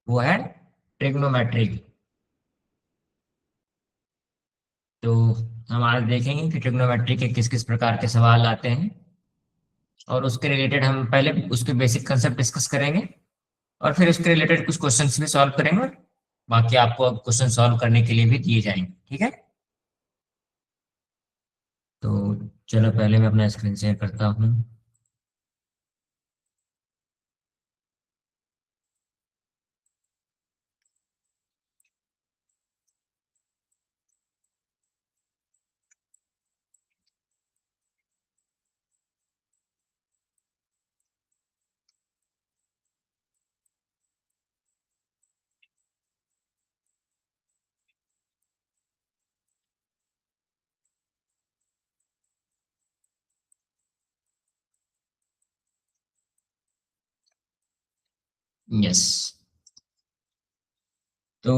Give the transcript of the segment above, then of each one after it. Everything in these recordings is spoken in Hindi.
वो है ट्रिग्नोमेट्री। तो हम आज देखेंगे कि ट्रिग्नोमेट्री के किस किस प्रकार के सवाल आते हैं, और उसके रिलेटेड हम पहले उसके बेसिक कंसेप्ट डिस्कस करेंगे, और फिर उसके रिलेटेड कुछ क्वेश्चंस भी सॉल्व करेंगे। बाकी आपको क्वेश्चन सॉल्व करने के लिए भी दिए जाएंगे, ठीक है। तो चलो पहले मैं अपना स्क्रीन शेयर करता हूँ। यस। तो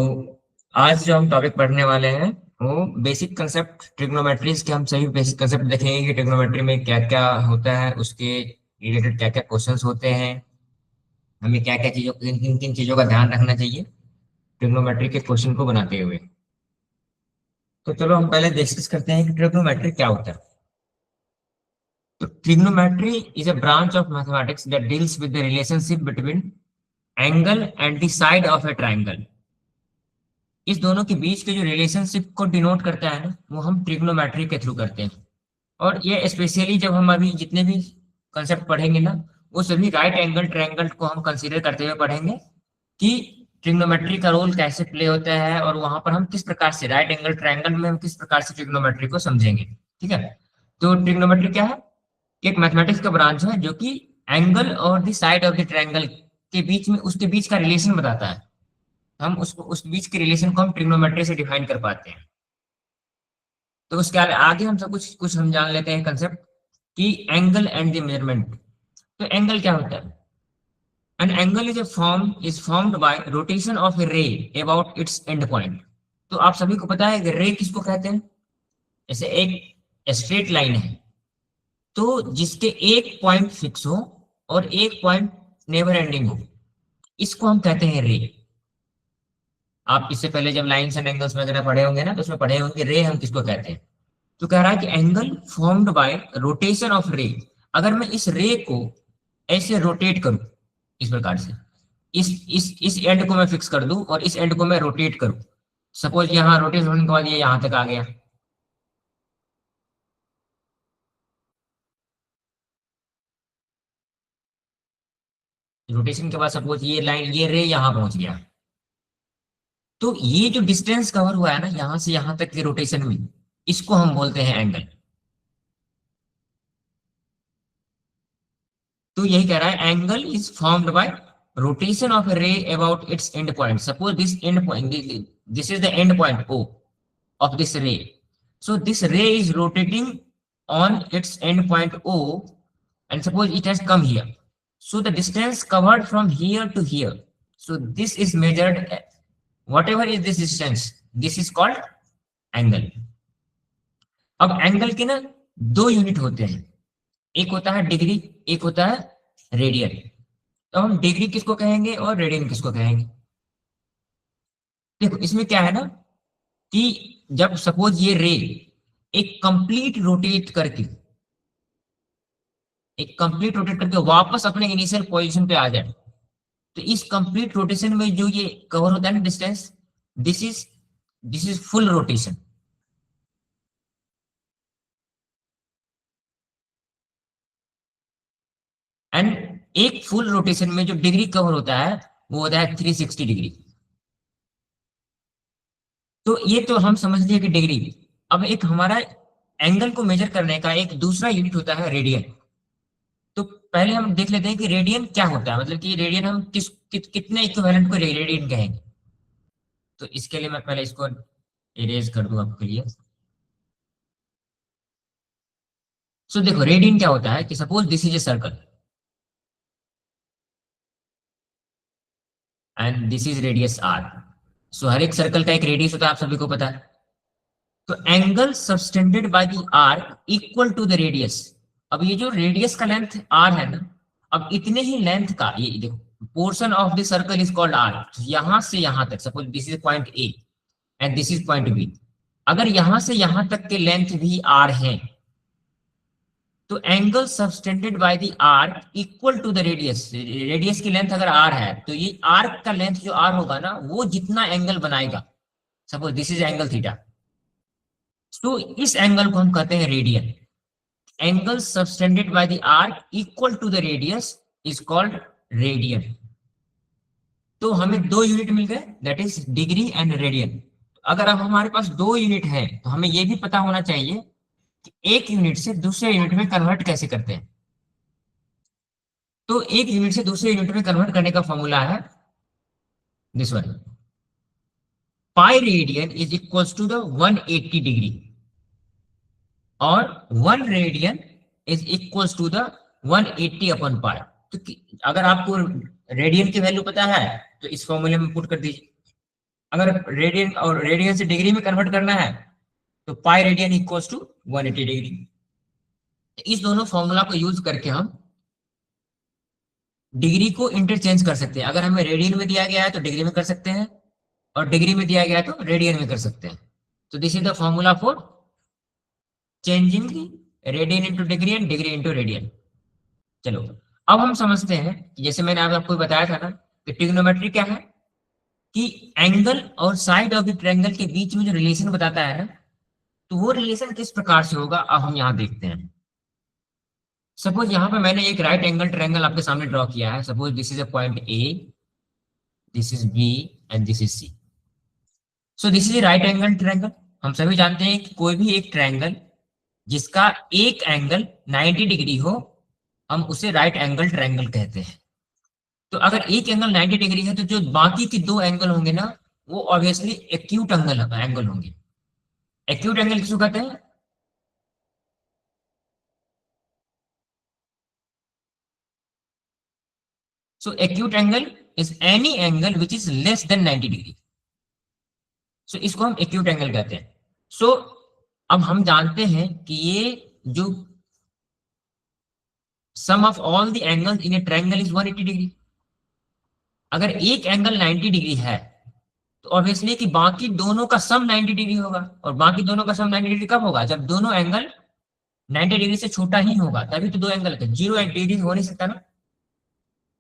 आज जो हम टॉपिक पढ़ने वाले हैं वो बेसिक कंसेप्ट ट्रिग्नोमेट्रीज के। हम सभी बेसिक कंसेप्ट देखेंगे कि ट्रिग्नोमेट्री में क्या क्या होता है, उसके रिलेटेड क्या क्या क्वेश्चंस होते हैं, हमें क्या क्या चीजों किन किन किन चीजों का ध्यान रखना चाहिए ट्रिग्नोमेट्री के क्वेश्चन को बनाते हुए। तो चलो हम पहले डिस्कस करते हैं कि ट्रिग्नोमेट्री क्या होता है। तो trigonometry is a branch of mathematics that deals with the relationship between angle and the side of A triangle. इस दोनों के बीच के जो रिलेशनशिप को डिनोट करता है ना, वो हम ट्रिग्नोमेट्री के थ्रू करते हैं। और ये स्पेशली जब हम अभी जितने भी कंसेप्ट पढ़ेंगे ना, वो सभी राइट एंगल ट्रायंगल को हम कंसीडर करते हुए पढ़ेंगे कि ट्रिग्नोमेट्री का रोल कैसे प्ले होता है, और वहां पर हम किस प्रकार से राइट एंगल ट्रायंगल में हम किस प्रकार से ट्रिग्नोमेट्री को समझेंगे, ठीक है। तो ट्रिग्नोमेट्री क्या है? एक मैथमेटिक्स का ब्रांच है जो कि एंगल और the side of the triangle के बीच में उसके बीच का रिलेशन बताता है। हम उसको उस बीच के रिलेशन को हम ट्रिग्नोमेट्री से डिफाइन कर पाते हैं। तो उसके आगे हम सब कुछ कुछ हम जान लेते हैं कंसेप्ट कि एंगल एंड द मेजरमेंट। तो एंगल क्या होता है? An angle is formed by rotation of a ray about its end point. तो आप सभी को पता है कि रे किसको कहते हैं? जैसे एक स्ट्रेट लाइन है, तो जिसके एक पॉइंट फिक्स हो और एक पॉइंट नेवर एंडिंग हो, इसको हम कहते हैं रे। आप इससे पहले जब लाइन्स एंड एंगल्स वगैरह पढ़े होंगे ना, तो उसमें पढ़े होंगे रे हम किसको कहते हैं। तो कह रहा है कि angle formed by rotation of रे। अगर मैं इस रे को ऐसे रोटेट करूं, इस प्रकार से इस एंड को मैं फिक्स कर दूं और इस एंड को मैं रोटेट करूं, सपोज यहाँ रोटेट होने के बाद ये यहां तक आ गया, रोटेशन के बाद सपोज ये लाइन ये रे यहां पहुंच गया, तो ये जो डिस्टेंस कवर हुआ है ना यहां से यहां तक के रोटेशन में, इसको हम बोलते हैं एंगल। तो यही कह रहा है angle is formed by rotation of ray about its end point. Suppose this end point, this is the end point O of this ray. So this ray is rotating on its end point O, and suppose it has come here. So the distance covered from here to here. So this is measured. Whatever is this distance, this is called angle. अब एंगल के ना दो यूनिट होते हैं, एक होता है डिग्री, एक होता है रेडियन। तो हम डिग्री किसको कहेंगे और रेडियन किसको कहेंगे? देखो इसमें क्या है ना कि जब सपोज ये रे एक कंप्लीट रोटेट करके वापस अपने इनिशियल पोजीशन पे आ जाए, तो इस कंप्लीट रोटेशन में जो ये कवर होता है ना distance, this is this is full rotation. And एक फुल रोटेशन में जो डिग्री कवर होता है वो होता है 360 डिग्री। तो ये तो हम समझ लिए कि डिग्री। अब एक हमारा एंगल को मेजर करने का एक दूसरा यूनिट होता है रेडियन। तो पहले हम देख लेते हैं कि रेडियन क्या होता है, मतलब कि रेडियन हम कितने इक्विवेलेंट को रेडियन कहेंगे। तो इसके लिए मैं पहले इसको इरेज कर दूं आपके लिए। सो देखो रेडियन क्या होता है कि suppose this is a circle and this is radius R. So हर एक सर्कल का एक रेडियस होता है, आप सभी को पता है। तो angle subtended by the arc equal to the radius. अब ये जो रेडियस का लेंथ आर है ना, अब इतने ही लेंथ का ये देखो portion of the circle is called R. यहां से यहां तक, suppose this is point A and this is point B, अगर यहां से यहां तक के लेंथ भी आर है, तो angle subtended by the arc equal to the radius. Radius की लेंथ अगर आर है, तो ये आर्क का लेंथ जो आर होगा ना, वो जितना एंगल बनाएगा, suppose this is angle theta, तो इस एंगल को हम कहते हैं radian. Angle subtended by the arc equal to the radius is called radian. तो हमें दो यूनिट मिल गए, that is degree and radian. अगर अब हमारे पास दो यूनिट है, तो हमें यह भी पता होना चाहिए कि एक यूनिट से दूसरे यूनिट में कन्वर्ट कैसे करते हैं। तो एक यूनिट से दूसरे यूनिट में कन्वर्ट करने का फॉर्मूला है this one, pi radian is equals to the 180 degree, और 1 radian is equals to the 180 upon pi. तो अगर आपको रेडियन की वैल्यू पता है, तो इस फॉर्मूले में पुट कर दीजिए। अगर रेडियन और रेडियन से डिग्री में कन्वर्ट करना है, तो pi radian equals to 180 degree. इस दोनों फॉर्मूला को यूज करके हम डिग्री को इंटरचेंज कर सकते हैं। अगर हमें रेडियन में दिया गया है तो डिग्री में कर सकते हैं, और डिग्री में दिया गया है तो रेडियन में कर सकते हैं। तो this is the formula for changing radian into degree and degree into radian. चलो अब हम समझते हैं, जैसे मैंने आपको बताया था ना कि ट्रिग्नोमेट्री क्या है, कि एंगल और साइड ऑफ द ट्रायंगल के बीच में जो रिलेशन बताता है ना, तो वो रिलेशन किस प्रकार से होगा, अब हम यहाँ देखते हैं। सपोज यहाँ पे मैंने एक राइट एंगल ट्रायंगल आपके सामने ड्रॉ किया है। Suppose this is a point A, this is B and this is C. So this is a right angle triangle. हम सभी जानते हैं कि कोई भी एक ट्रायंगल जिसका एक एंगल 90 डिग्री हो, हम उसे राइट एंगल ट्रायंगल कहते हैं। तो अगर एक एंगल 90 डिग्री है, तो जो बाकी के दो एंगल होंगे ना, वो ऑब्वियसली एक्यूट एंगल होंगे। एक्यूट एंगल किसको कहते हैं? So acute angle is any angle which is less than 90 degree. So इसको हम एक्यूट एंगल कहते हैं। सो अब हम जानते हैं कि ये जो sum of all the angles in a triangle is 180 degree. अगर एक एंगल 90 डिग्री है, तो ऑब्वियसली कि बाकी दोनों का सम 90 डिग्री होगा, और बाकी दोनों का सम 90 डिग्री कब होगा? जब दोनों एंगल 90 डिग्री से छोटा ही होगा, तभी तो दो एंगल है। 0 डिग्री हो नहीं सकता ना।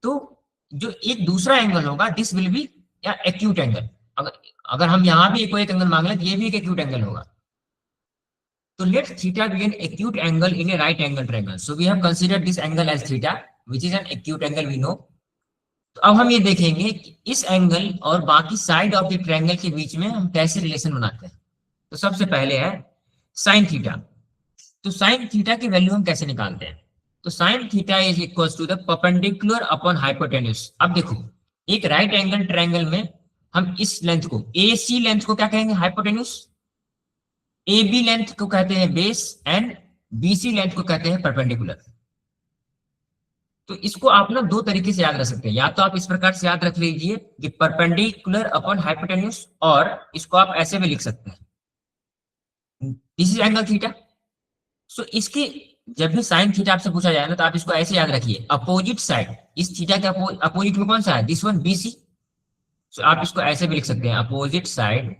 तो जो एक दूसरा एंगल होगा, दिस विल बी या एक्यूट एंगल। अगर अगर हम यहाँ भी कोई एक एंगल मांग लें, तो ये भी एक एक्यूट एंगल होगा। तो let theta be an acute angle in a right angle triangle. So we have considered this angle as theta which is an acute angle, we know. तो अब हम ये देखेंगे कि इस एंगल और बाकी साइड ऑफ द ट्रायंगल के बीच में हम कैसे रिलेशन बनाते हैं। तो सबसे पहले है साइन थीटा। तो साइन थीटा की वैल्यू हम कैसे निकालते हैं? तो sine theta is equals to the perpendicular upon hypotenuse. अब देखो, एक राइट एंगल ट्रायंगल में हम इस लेंथ को, ए सी लेंथ को क्या कहेंगे? हाइपोटेन्यूज। ए बी लेंथ को कहते हैं base, and B C length को कहते हैं परपेंडिकुलर। तो इसको आप ना दो तरीके से याद रख सकते हैं। या तो आप इस प्रकार से याद रख लीजिए कि परपेंडिकुलर अपॉन हाइपोटेन्यूज, और इसको आप ऐसे भी लिख सकते हैं, this is angle theta. So इसके जब भी साइन थीटा आपसे पूछा जाए ना, तो आप इसको ऐसे याद रखिए, अपोजिट साइड, इस थीटा के अपोजिट में कौन सा है? This one, BC. सो आप इसको ऐसे भी लिख सकते हैं, अपोजिट साइड।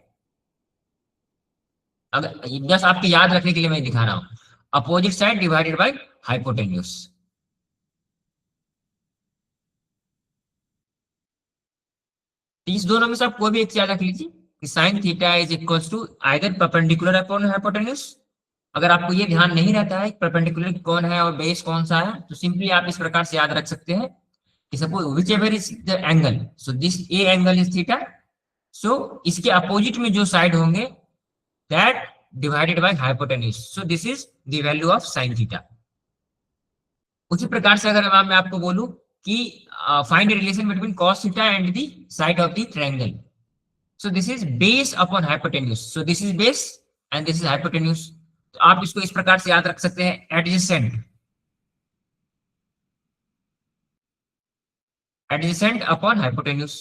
अगर बस आपके याद रखने के लिए मैं दिखा रहा हूं, opposite side divided by hypotenuse. इस दोनों में से आप कोई भी एक याद रख लीजिए कि sine theta is equals to either perpendicular upon hypotenuse. अगर आपको ये ध्यान नहीं रहता है परपेंडिकुलर कौन है और बेस कौन सा है, तो सिंपली आप इस प्रकार से याद रख सकते हैं कि suppose whichever is the angle, so this a angle is theta, so इसके अपोजिट में जो साइड होंगे that divided by hypotenuse, so this is the value of sine theta. उसी प्रकार से अगर मैं आपको बोलूं कि find relation between cos theta and the side of the triangle, so this is base upon hypotenuse, so this is base and this is hypotenuse. तो आप इसको इस प्रकार से याद रख सकते हैं, एडजेसेंट, एडजेसेंट अपॉन हाइपोटेन्यूज।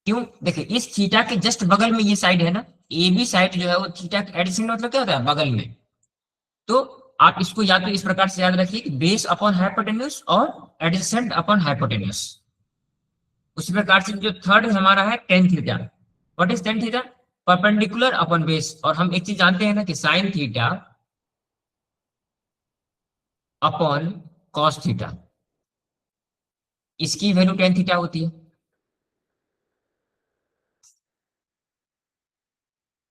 क्यों? देखिए, इस थीटा के जस्ट बगल में ये साइड है ना, ए बी साइड जो है वो थीटा के एडजेसेंट, मतलब क्या होता है? बगल में। तो आप इसको या तो इस प्रकार से याद रखिए कि बेस अपॉन हाइपोटेन्यूज और एडजेसेंट अपॉन हाइपोटेन्यूज। उसी प्रकार से जो थर्ड हमारा है tan theta. What is tan theta? Perpendicular upon base. और हम एक चीज जानते हैं ना कि sine theta upon cos theta, इसकी वैल्यू टेन थीटा होती है।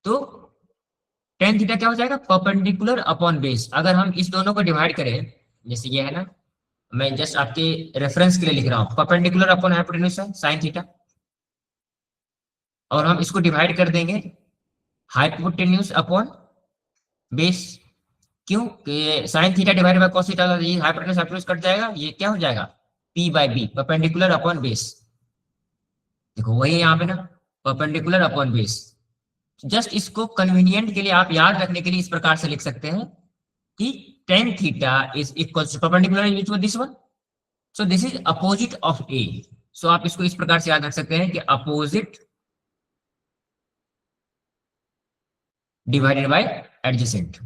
तो टेन थीटा क्या हो जाएगा? Perpendicular upon base. अगर हम इस दोनों को डिवाइड करें, जैसे ये है ना, मैं जस्ट आपके रेफरेंस के लिए लिख रहा हूं, परपेंडिकुलर अपॉन हाइपोटेन्यूज है साइन थीटा, और हम इसको डिवाइड कर देंगे हाइपोटेन्यूज अपॉन बेस। क्यों? कि sine theta divide by cos theta, ये हाइपोटेन्यूज हाइपोटेन्यूज कट जाएगा, ये क्या हो जाएगा? P by B, perpendicular upon base. देखो वही यहाँ पे ना, परपेंडिकुलर अपॉन बेस। जस्ट इसको कन्वीनियंट के लिए आप याद रखने के लिए इस प्रकार से लिख सकते हैं कि tan theta is equal to perpendicular this one, so this is opposite of A. सो आप इसको इस प्रकार से याद रख सकते हैं कि अपोजिट डिवाइडेड बाय एडजेसेंट।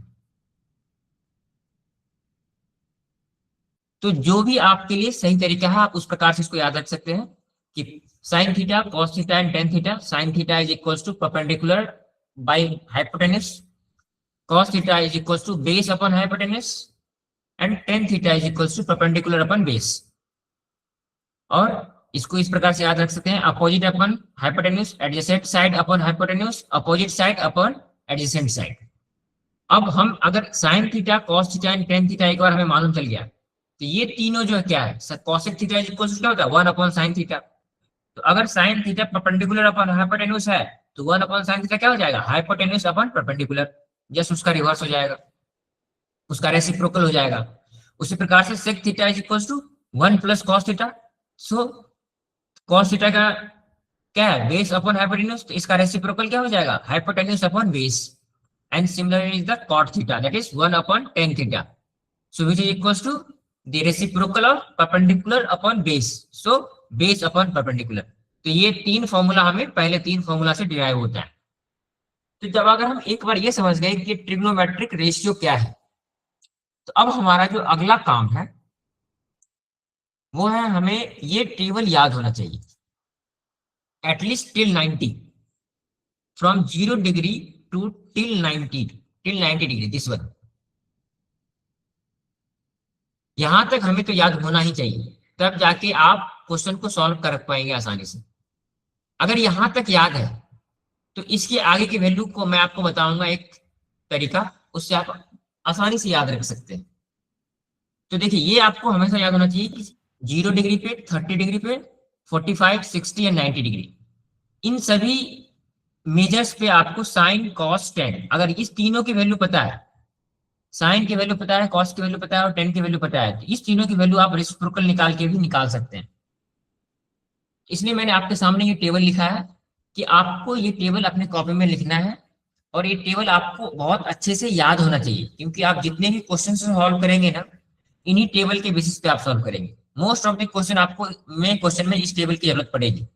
तो जो भी आपके लिए सही तरीका है आप उस प्रकार से इसको याद रख सकते हैं कि sine theta cos theta and tan theta, sine theta is equal to perpendicular by hypotenuse, cos theta is equals to base upon hypotenuse and tan theta is equals to perpendicular upon base। और इसको इस प्रकार से याद रख सकते हैं, opposite upon hypotenuse, adjacent side upon hypotenuse, opposite side upon adjacent side. अब हम अगर sine theta cos theta and tan theta एक बार हमें मालूम चल गया, तो ये तीनों जो है क्या है, cosec theta is equal to क्या होता है? One upon sine theta. तो अगर sine theta perpendicular upon hypotenuse है तो वन अपॉन साइन थीटा क्या हो जाएगा? Hypotenuse upon perpendicular. जस्ट उसका रिवर्स हो जाएगा, उसका रेसिप्रोकल हो जाएगा। उसी प्रकार से sec theta is equal to one plus cos theta. So cos theta का क्या है? बेस अपॉन हाइपोटेन्यूज, तो इसका रेसिप्रोकल क्या हो जाएगा? Hypotenuse upon base. And similarly is the cot theta, that is one upon tan theta, so which is equal to the reciprocal of perpendicular upon base, so base upon perpendicular. तो ये तीन फॉर्मूला हमें पहले तीन फॉर्मूला से डिराइव होता है। तो जब अगर हम एक बार ये समझ गए कि ट्रिग्नोमेट्रिक रेशियो क्या है, तो अब हमारा जो अगला काम है वो है हमें ये टेबल याद होना चाहिए, at least till 90, from 0 degree to till 90 degree, this one. यहां तक हमें तो याद होना ही चाहिए, तब जाके आप क्वेश्चन को सॉल्व कर पाएंगे आसानी से। अगर यहां तक याद है तो इसके आगे की वैल्यू को मैं आपको बताऊंगा एक तरीका, उससे आप आसानी से याद रख सकते हैं। तो देखिए ये आपको हमेशा याद होना चाहिए कि 0 डिग्री पे, 30 डिग्री पे, 45, 60 या 90 डिग्री, इन सभी मेजर्स पे आपको साइन कॉस टेन, अगर इस तीनों की वैल्यू पता है, साइन की वैल्यू पता है, कॉस की वैल्यू पता है और टेन की वैल्यू पता है, तो इस तीनों की वैल्यू आप रेसिप्रोकल निकाल के भी निकाल सकते हैं। इसलिए मैंने आपके सामने ये टेबल लिखा है कि आपको ये टेबल अपने कॉपी में लिखना है, और ये टेबल आपको बहुत अच्छे से याद होना चाहिए, क्योंकि आप जितने भी क्वेश्चन सॉल्व करेंगे ना, इन्हीं टेबल के बेसिस पे आप सॉल्व करेंगे। मोस्ट ऑफ द क्वेश्चन में इस टेबल की जरूरत पड़ेगी।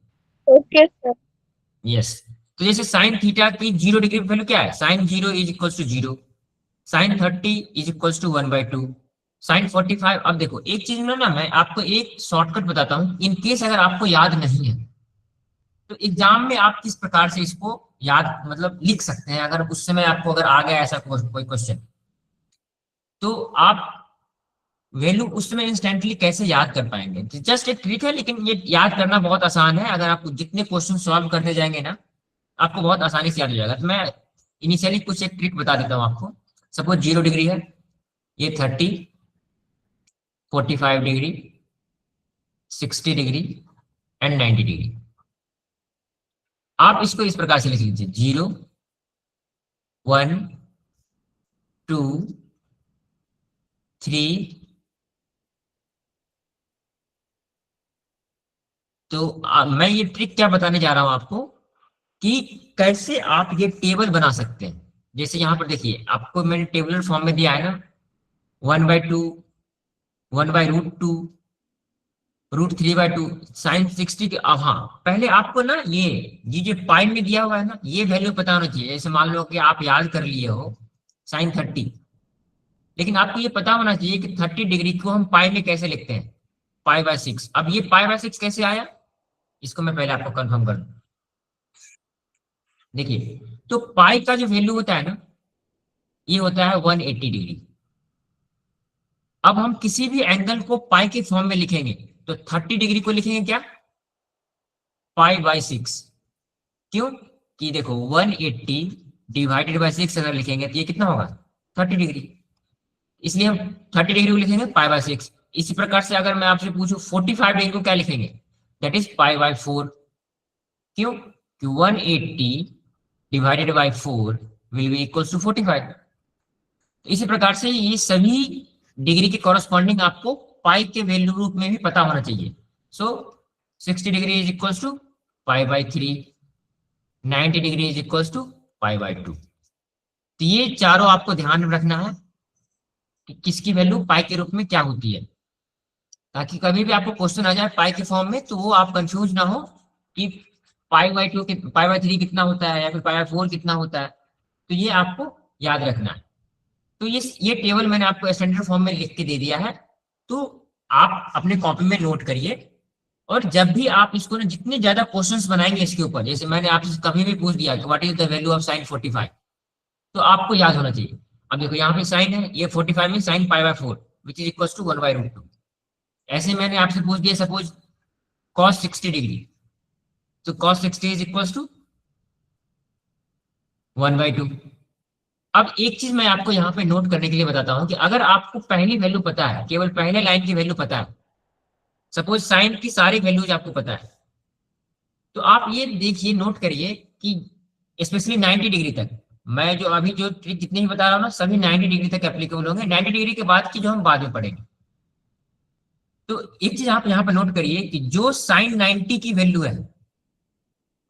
Okay sir. यस। तो जैसे साइन थीटा की 0 डिग्री पे वैल्यू क्या है? Sine 0 is equal to 0, sine 30 is equal to 1/2, sine 45। अब देखो एक चीज में ना मैं आपको एक शॉर्टकट बताता हूँ, इन केस अगर आपको याद नहीं है तो एग्जाम में आप किस प्रकार से इसको याद मतलब लिख सकते हैं, अगर उस समय आपको अगर आ गया ऐसा कोई क्वेश्चन, तो आप वैल्यू उस समय इंस्टेंटली कैसे याद कर पाएंगे? जस्ट एक ट्रिक है, लेकिन ये याद करना बहुत आसान है। अगर आप जितने क्वेश्चन सॉल्व करते जाएंगे ना, आपको बहुत आसानी से याद हो जाएगा। तो मैं इनिशियली कुछ एक ट्रिक बता देता हूँ आपको। सपोज 0 डिग्री है, ये 30, 45 डिग्री, 60 डिग्री एंड 90 डिग्री। आप इसको इस प्रकार से लिख लीजिए, 0, 1, 2, 3। तो मैं ये ट्रिक क्या बताने जा रहा हूं आपको कि कैसे आप ये टेबल बना सकते हैं। जैसे यहाँ पर देखिए आपको मैंने टेबुलर फॉर्म में दिया है ना, 1/2, 1/√2, √3/2, साइन 60 के। अब हाँ, पहले आपको ना ये जो पाई में दिया हुआ है ना, ये वैल्यू पता होना चाहिए। जैसे मान लो कि आप याद कर लिए हो साइन 30, लेकिन आपको ये पता होना चाहिए कि 30 डिग्री को हम पाई में कैसे लिखते हैं, पाई/6। अब ये पाई/6 कैसे आया, इसको मैं पहले आपको कंफर्म कर दूं। देखिए, तो पाई का जो वैल्यू होता है ना, ये होता है 180 डिग्री। अब हम किसी भी एंगल को पाई के फॉर्म में लिखेंगे तो 30 डिग्री को लिखेंगे क्या, पाई/6। क्यों, कि देखो 180 डिवाइडेड बाई 6 अगर लिखेंगे तो ये कितना होगा, 30 डिग्री। इसलिए हम 30 डिग्री को लिखेंगे पाई/6। इसी प्रकार से अगर मैं आपसे पूछूं 45 डिग्री को क्या लिखेंगे, दैट इज पाई/4। क्यों, कि 180 divided by 4 will be equal to 45। तो इसी प्रकार से ये सभी डिग्री के कॉरस्पॉन्डिंग आपको पाई के वैल्यू रूप में भी पता होना चाहिए। So 60 degree is equal to पाई/3, 90 डिग्री इज इक्वल टू पाई/2। तो ये चारों आपको ध्यान में रखना है कि किसकी वैल्यू पाई के रूप में क्या होती है, ताकि कभी भी आपको क्वेश्चन आ जाए पाई के फॉर्म में तो वो आप कंफ्यूज ना हो कि पाई/2 पाई/3 कितना होता है या फिर पाई/4 कितना होता है। तो ये आपको याद रखना है। तो ये टेबल मैंने आपको स्टैंडर्ड फॉर्म में लिख के दे दिया है, तो आप अपने कॉपी में नोट करिए। और जब भी आप इसको ना जितने ज्यादा क्वेश्चंस बनाएंगे इसके ऊपर, जैसे मैंने आपसे कभी भी पूछ दिया कि what is the value of sign 45, तो आपको याद होना चाहिए। अब देखो यहाँ पे साइन है, ये 45 में साइन पाई/4 विच इज इक्वल टू 1/√2। ऐसे मैंने आपसे पूछ दिया सपोज cos 60 डिग्री, तो cos 60 इज इक्वल टू 1/2। अब एक चीज मैं आपको यहाँ पे नोट करने के लिए बताता हूँ कि अगर आपको पहली वैल्यू पता है, केवल पहले लाइन की वैल्यू पता है, सपोज साइन की सारी वैल्यूज आपको पता है, तो आप ये देखिए, नोट करिए कि स्पेशली 90 डिग्री तक, मैं जो अभी जो ट्रिक जितनी भी बता रहा हूँ ना, सभी 90 डिग्री तक एप्लीकेबल होंगे। 90 डिग्री के बाद की जो हम बाद में पढ़ेंगे। तो एक चीज आप यहाँ पर नोट करिए कि जो साइन 90 की वैल्यू है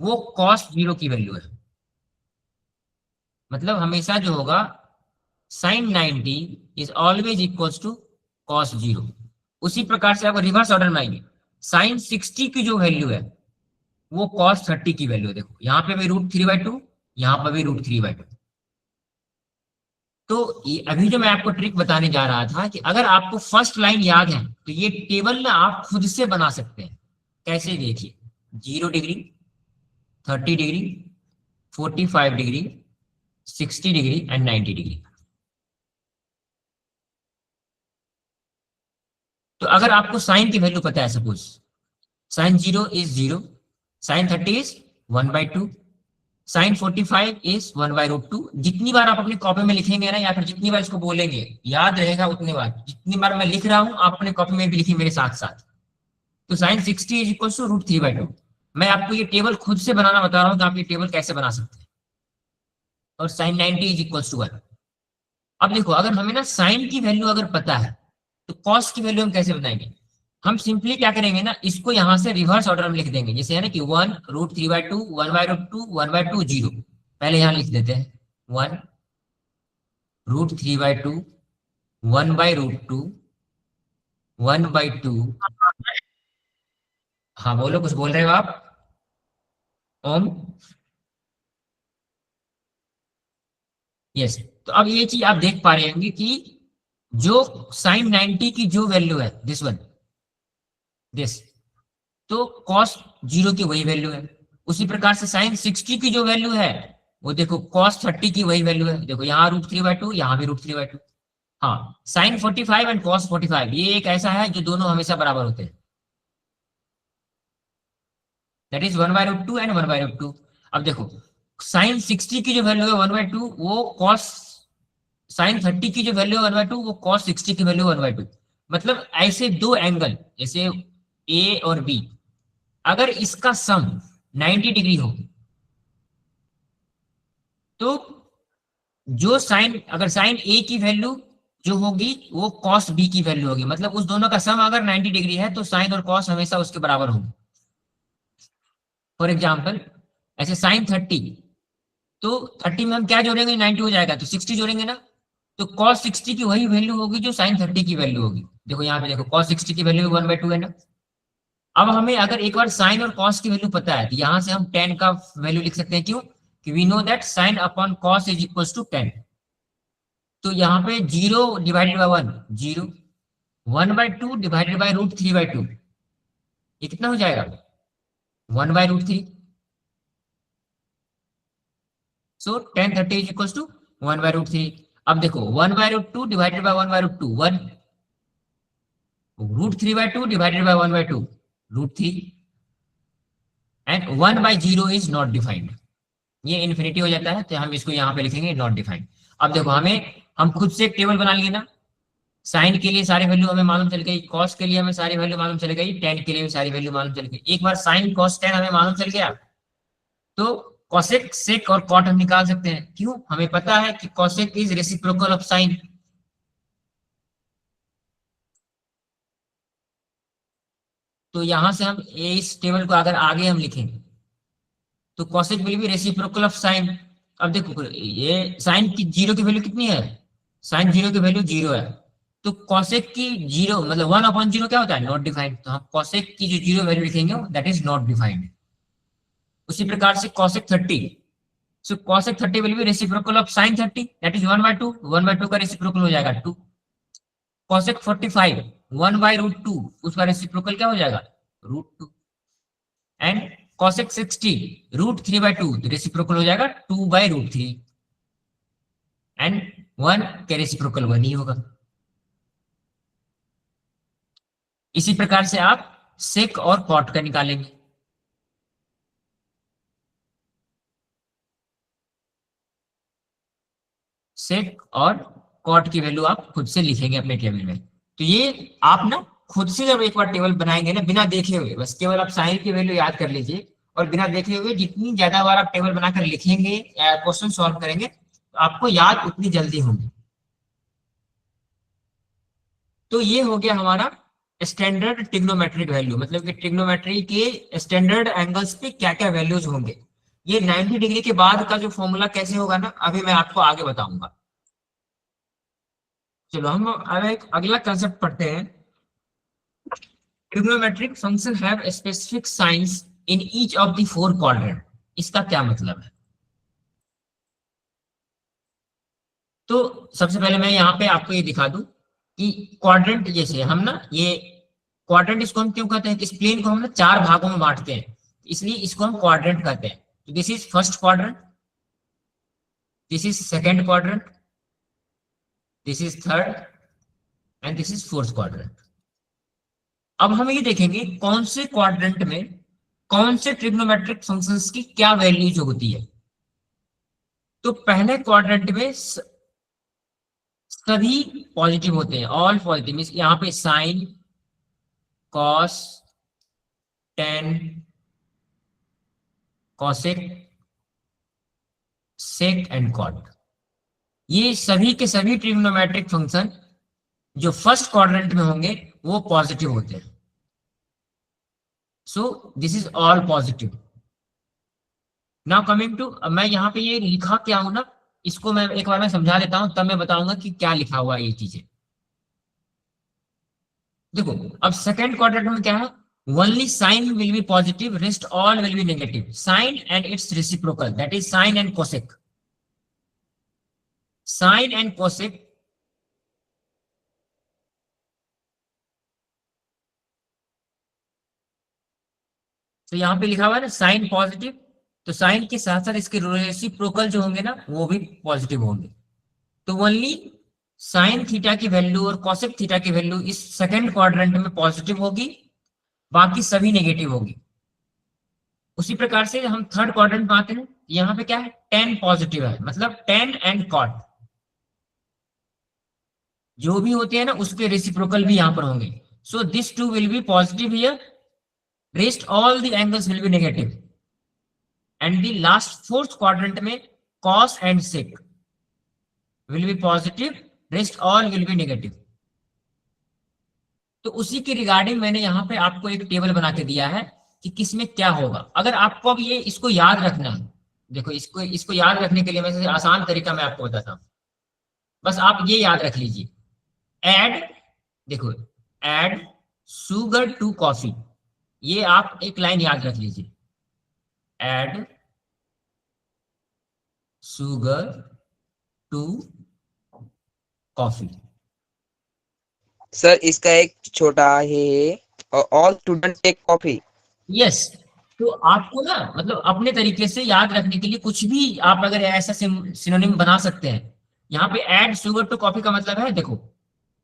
वो कॉस 0 की वैल्यू है। मतलब हमेशा जो होगा sine 90 is always equal to cos 0। उसी प्रकार से आप रिवर्स ऑर्डर में आएंगे, साइन 60 की जो वैल्यू है वो कॉस 30 की वैल्यू है। देखो यहाँ पे भी √3/2, यहाँ पर भी √3/2। तो ये अभी जो मैं आपको ट्रिक बताने जा रहा था कि अगर आपको फर्स्ट लाइन याद है तो ये टेबल ना आप खुद से बना सकते हैं। कैसे, देखिए 0 degree, 30 degree, 45 degree, 60 degree and 90 degree. तो अगर आपको साइन की वैल्यू पता है, suppose sine 0 is 0, sine 30 is 1/2, sine 45 is 1/√2। जितनी बार आप अपनी कॉपी में लिखेंगे ना, या फिर जितनी बार इसको बोलेंगे याद रहेगा उतनी बार। जितनी बार मैं लिख रहा हूं आप अपने कॉपी में भी लिखिए मेरे साथ साथ। तो साइन 60 इज इक्वल टू √3/2। मैं आपको ये टेबल खुद से बनाना बता रहा हूँ कि आप ये टेबल कैसे बना सकते हैं। और साइन 90 इज इक्वल टू 1। अब देखो, अगर हमें ना साइन की वैल्यू अगर पता है तो कॉस की वैल्यू हम कैसे बनाएंगे। हम सिंपली क्या करेंगे ना, इसको यहां से रिवर्स ऑर्डर में लिख देंगे। जैसे है ना कि 1√3/2, 1/√2, 1/2, 0। पहले यहां लिख देते हैं 1√3/2, 1/√2, 1/2। हाँ बोलो, कुछ बोल रहे हो आप ओम। यस। तो अब ये चीज आप देख पा रहे होंगे कि जो साइन 90 की जो वैल्यू है, दिस वन, दिस, तो कॉस 0 की वही वैल्यू है। उसी प्रकार से साइन 60 की जो वैल्यू है वो देखो कॉस 30 की वही वैल्यू है। देखो यहाँ √3/2, यहाँ भी √3/2। हाँ, साइन 45 एंड कॉस 45 ये एक ऐसा है जो दोनों हमेशा बराबर होते हैं। That is 1/√2 and 1/√2। अब देखो, साइन 60 की जो वैल्यू है 1/2, वो कॉस साइन 30 की जो वैल्यू है 1/2, वो कॉस 60 की वैल्यू 1/2। मतलब ऐसे दो एंगल, जैसे ए और बी, अगर इसका सम 90 डिग्री हो तो जो साइन, अगर साइन ए की वैल्यू जो होगी वो कॉस बी की वैल्यू होगी। मतलब उस दोनों का सम अगर 90 डिग्री है तो साइन और कॉस हमेशा उसके बराबर होंगे। फॉर एग्जाम्पल ऐसे साइन 30, तो 30 में हम क्या जोड़ेंगे, 90 हो जाएगा तो 60 जोड़ेंगे ना, तो कॉस 60 की वही वैल्यू होगी जो साइन 30 की वैल्यू होगी। देखो यहाँ पे देखो कॉस 60 की वैल्यू 1/2 है ना। अब हमें अगर एक बार साइन और कॉस की वैल्यू पता है तो यहाँ से हम tan का वैल्यू लिख सकते हैं। क्यों, कि we know that sine upon cos is equal to 10। तो यहाँ पे 0 डिवाइडेड बाय 1 0, 1/2 डिवाइडेड बाय √3/2, ये कितना हो जाएगा? 1/√3। सो tan30 इज इक्वल टू 1/√3। अब देखो 1/√2 divided by 1/√2, 1, √3/2 divided by 1/2, √3, and 1/0 is not defined. ये इन्फिनिटी हो जाता है तो हम इसको यहाँ पे लिखेंगे नॉट डिफाइंड। अब देखो हम खुद से एक टेबल बना लिए ना, साइन के लिए सारी वैल्यू हमें मालूम चल गई, कॉस के लिए हमें सारी वैल्यू मालूम चल गई, टेन के लिए भी सारी वैल्यू मालूम चल गई। एक बार साइन कॉस टेन हमें मालूम चल गया तो कॉसेक सेक और कॉट हम निकाल सकते हैं। क्यों? हमें पता है कि cosec is reciprocal of sine. तो यहां से हम इस टेबल को अगर आगे हम लिखेंगे तो cosec will be reciprocal of sine. अब देखो ये साइन की जीरो की वैल्यू कितनी है? साइन जीरो की वैल्यू 0 है। तो कॉसेक की जीरो मतलब 1/0 क्या होता है? Not defined. तो हम कॉसेक की जो जीरो वैल्यू लिखेंगे दैट इज नॉट डिफाइंड। उसी प्रकार से cosec 30, so cosec 30 will B reciprocal of sin 30, that is 1/2, 1/2 का रेसिप्रोकल हो जाएगा 2। cosec 45 1/√2, उसका रेसिप्रोकल क्या हो जाएगा? √2। एंड cosec 60 √3/2, रेसिप्रोकल हो जाएगा 2/√3। एंड 1 के रेसिप्रोकल 1 ही होगा। इसी प्रकार से आप सेक और कॉट का निकालेंगे। सेक और कॉट की वैल्यू आप खुद से लिखेंगे अपने टेबल में। तो ये आप ना खुद से जब एक बार टेबल बनाएंगे ना बिना देखे हुए, बस केवल आप साइन की वैल्यू याद कर लीजिए और बिना देखे हुए जितनी ज्यादा बार आप टेबल बनाकर लिखेंगे या क्वेश्चन सॉल्व करेंगे तो आपको याद उतनी जल्दी होगी। तो ये हो गया हमारा स्टैंडर्ड ट्रिग्नोमेट्रिक वैल्यू, मतलब कि ट्रिग्नोमेट्री के स्टैंडर्ड एंगल्स पे क्या क्या वैल्यूज होंगे। ये 90 डिग्री के बाद का जो फॉर्मूला कैसे होगा ना अभी मैं आपको आगे बताऊंगा। चलो हम अब एक अगला कंसेप्ट पढ़ते हैं। Trigonometric function have specific science in each of the four quadrant. इसका क्या मतलब है? तो सबसे पहले मैं यहाँ पे आपको ये दिखा दूं कि क्वाड्रेंट जैसे हम ना ये क्वाड्रेंट इसको हम क्यों कहते हैं कि इस प्लेन को हम ना चार भागों में बांटते हैं, इसलिए इसको हम क्वाड्रेंट कहते हैं। तो this is first quadrant, this is second quadrant, this is third and this is fourth quadrant. अब हम ये देखेंगे कौन से क्वाड्रेंट में कौन से ट्रिग्नोमेट्रिक फंक्शंस की क्या वैल्यूज होती है। तो पहले क्वाड्रेंट में सभी पॉजिटिव होते हैं, ऑल पॉजिटिव। मींस यहाँ पे sine, cos, tan, cosec, sec and cot, ये सभी के सभी ट्रिग्नोमेट्रिक फंक्शन जो फर्स्ट क्वाड्रेंट में होंगे वो पॉजिटिव होते हैं। So this is all positive. Now coming to, मैं यहाँ पे ये लिखा क्या हूं ना, इसको मैं एक बार मैं समझा देता हूं तब मैं बताऊंगा कि क्या लिखा हुआ है ये चीजें। देखो अब सेकंड क्वाड्रेंट में क्या है? Only sine will be positive, rest all will be negative. Sine and its reciprocal, that is sine and cosec. Sine and cosec तो यहाँ पे लिखा हुआ है ना साइन पॉजिटिव, तो साइन के साथ साथ इसके रेसिप्रोकल जो होंगे ना वो भी पॉजिटिव होंगे। तो ओनली साइन थीटा की वैल्यू और कॉसेक थीटा की वैल्यू इस सेकंड क्वाड्रेंट में पॉजिटिव होगी, बाकी सभी नेगेटिव होगी। उसी प्रकार से हम थर्ड क्वाड्रेंट में आते हैं, यहाँ पे क्या है? टेन पॉजिटिव है, मतलब टेन एंड कॉट जो भी होते हैं ना उसके रेसिप्रोकल भी यहाँ पर होंगे। So this two will be positive here, rest all the angles will be negative. And the last fourth quadrant में cos and sec will be positive, rest all will be negative. तो उसी के रिगार्डिंग मैंने यहाँ पे आपको एक टेबल बना के दिया है कि किसमें क्या होगा। अगर आपको अब ये इसको याद रखना है, देखो इसको इसको याद रखने के लिए मैं सबसे आसान तरीका मैं आपको बताता हूँ। बस आप ये याद रख लीजिए, एड, देखो एड सुगर टू कॉफी, ये आप एक लाइन याद रख लीजिए, add sugar to coffee. Sir इसका एक छोटा है, all student take coffee. Yes. तो आपको ना मतलब अपने तरीके से याद रखने के लिए कुछ भी आप अगर ऐसा सिनोनिम बना सकते हैं। यहाँ पे ऐड शुगर टू कॉफी का मतलब है, देखो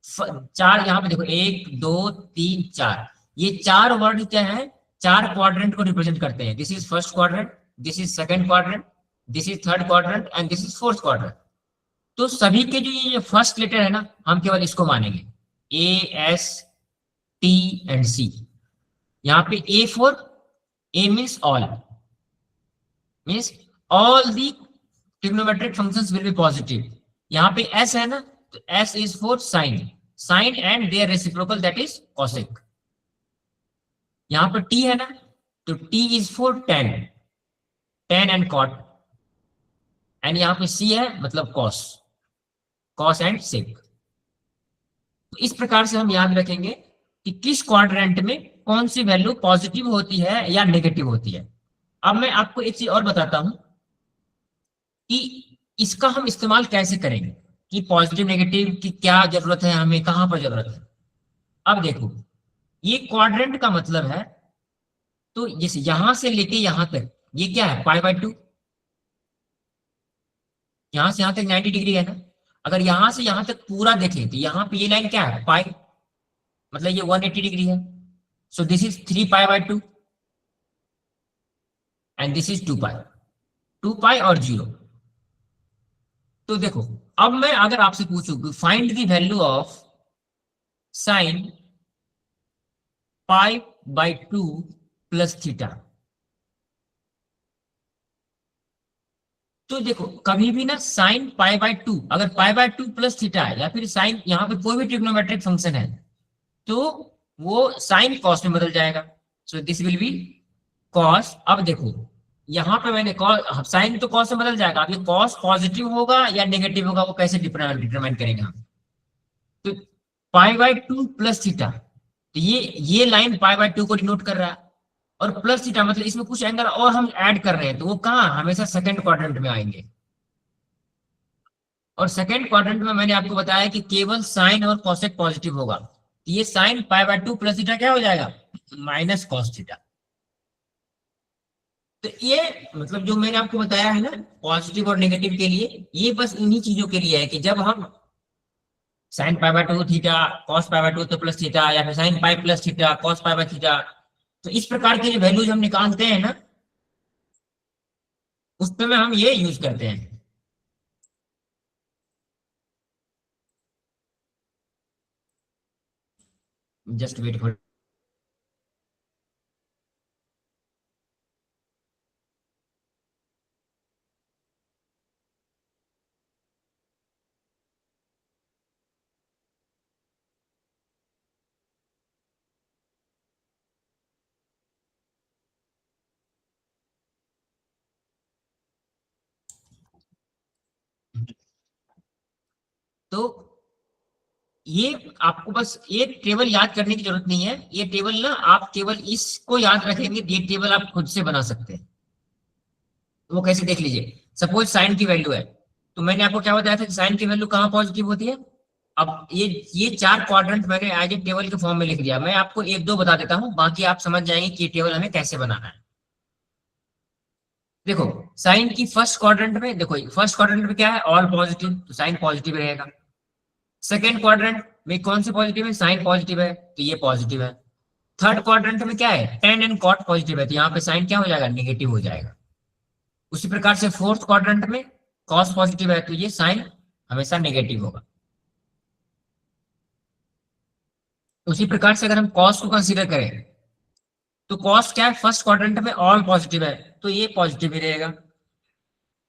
चार, यहाँ पे देखो 1 2 3 4, ये चार वर्ड क्या है, चार क्वाड्रेंट को रिप्रेजेंट करते हैं। This is first quadrant, this is second quadrant, this is third quadrant and this is fourth quadrant. तो सभी के जो ये फर्स्ट लेटर है ना, हम केवल इसको मानेंगे, A S T and C। यहाँ पे A means all, means all the trigonometric functions will be positive। यहाँ पे S है ना, तो S is for sine, sine and their reciprocal that is cosec। यहाँ पे T है ना, तो T is for tan, tan and cot। And यहाँ पे C है मतलब cos, cos and sec। तो इस प्रकार से हम याद रखेंगे कि किस क्वाड्रेंट में कौन सी वैल्यू पॉजिटिव होती है या नेगेटिव होती है। अब मैं आपको एक चीज और बताता हूं कि इसका हम इस्तेमाल कैसे करेंगे, कि पॉजिटिव नेगेटिव की क्या जरूरत है, हमें कहां पर जरूरत है। अब देखो, ये क्वाड्रेंट का मतलब है, तो जैसे यहां से लेके यहां तक ये क्या है, π/2। यहां से यहां तक 90 डिग्री है ना। अगर यहां से यहां तक पूरा देखें तो यहाँ पे ये लाइन क्या है, पाई, मतलब ये 180 डिग्री है। So this is 3π/2 and this is 2π, 2π और 0। तो देखो, अब मैं अगर आपसे पूछूं find the value of sine π/2 plus theta, तो देखो कभी भी ना साइन π/2, अगर π/2 प्लस थीटा है या फिर साइन, यहाँ पे कोई भी ट्रिग्नोमेट्रिक फंक्शन है, तो वो साइन कॉस में बदल जाएगा। सो दिस विल बी कॉस। अब देखो यहाँ पे मैंने कॉस, साइन तो कॉस में बदल जाएगा। अब ये कॉस पॉजिटिव होगा या नेगेटिव होगा, वो कैसे डिटरमाइन करेंगे हम। तो π/2 प्लस थीटा, तो ये लाइन π/2 को डिनोट कर रहा है, और प्लस थीटा मतलब इसमें कुछ एंगल और हम ऐड कर रहे हैं, तो वो कहाँ, हमेशा सेकंड क्वाड्रेंट में आएंगे। और सेकंड क्वाड्रेंट में मैंने आपको बताया कि केवल साइन और कॉसेक पॉजिटिव होगा, तो ये साइन π/2 प्लस थीटा क्या हो जाएगा, माइनस कॉस थीटा। तो ये मतलब जो मैंने आपको बताया है ना पॉजिटिव और नेगेटिव के लिए, ये बस इन्हीं चीजों के लिए है कि जब हम साइन π/2 थीटा, कॉस π/2 तो प्लस थीटा, या फिर sine pi plus theta, cos π/थीटा, तो इस प्रकार के जो वैल्यूज हम निकालते हैं ना, उसमें में हम ये यूज करते हैं। जस्ट वेट फॉर, तो ये आपको बस एक टेबल याद करने की जरूरत नहीं है। ये टेबल ना आप केवल इसको याद रखेंगे, ये टेबल आप खुद से बना सकते हैं। वो कैसे, देख लीजिए। सपोज साइन की वैल्यू है, तो मैंने आपको क्या बताया था कि साइन की वैल्यू कहाँ पॉजिटिव होती है। अब ये चार क्वाड्रेंट मैंने एज ए टेबल के फॉर्म में लिख दिया। मैं आपको एक दो बता देता हूँ, बाकी आप समझ जाएंगे कि ये टेबल हमें कैसे बनाना है। देखो साइन की फर्स्ट क्वाड्रेंट में, देखो फर्स्ट क्वाड्रेंट में क्या है, ऑल पॉजिटिव, तो साइन पॉजिटिव रहेगा। सेकेंड क्वाड्रेंट में कौन से पॉजिटिव है, साइन पॉजिटिव है, तो ये पॉजिटिव है। थर्ड क्वाड्रेंट में क्या है, टेन एंड कॉट पॉजिटिव है, तो यहाँ पे साइन क्या हो जाएगा, नेगेटिव हो जाएगा। उसी प्रकार से फोर्थ क्वाड्रेंट में कॉस पॉजिटिव है, तो ये साइन हमेशा नेगेटिव होगा। उसी प्रकार से अगर हम कॉस को कंसीडर करें, तो कॉस क्या है, फर्स्ट क्वाड्रेंट में ऑल पॉजिटिव है, तो ये पॉजिटिव ही रहेगा।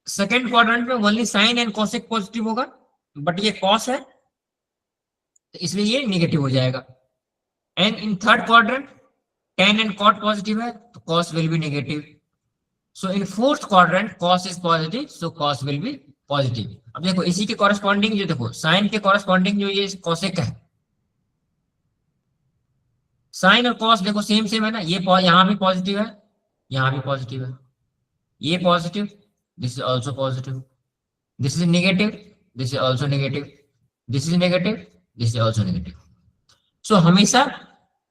सेकेंड क्वाड्रेंट में only sine and cosec positive होगा, बट ये कॉस है, तो इसलिए ये नेगेटिव हो जाएगा। And in third quadrant tan and cot positive है, तो cos will be negative. So in fourth quadrant cos is positive, so cos will be positive. अब देखो इसी के कॉरेस्पॉन्डिंग, जो देखो साइन के कॉरेस्पॉन्डिंग जो ये कॉसेक है, साइन और कॉस देखो सेम सेम है ना, ये यहाँ भी पॉजिटिव है, यहाँ भी पॉजिटिव है, ये positive, this is also positive, this is negative, this is also negative. This is negative, this is also negative. So हमेशा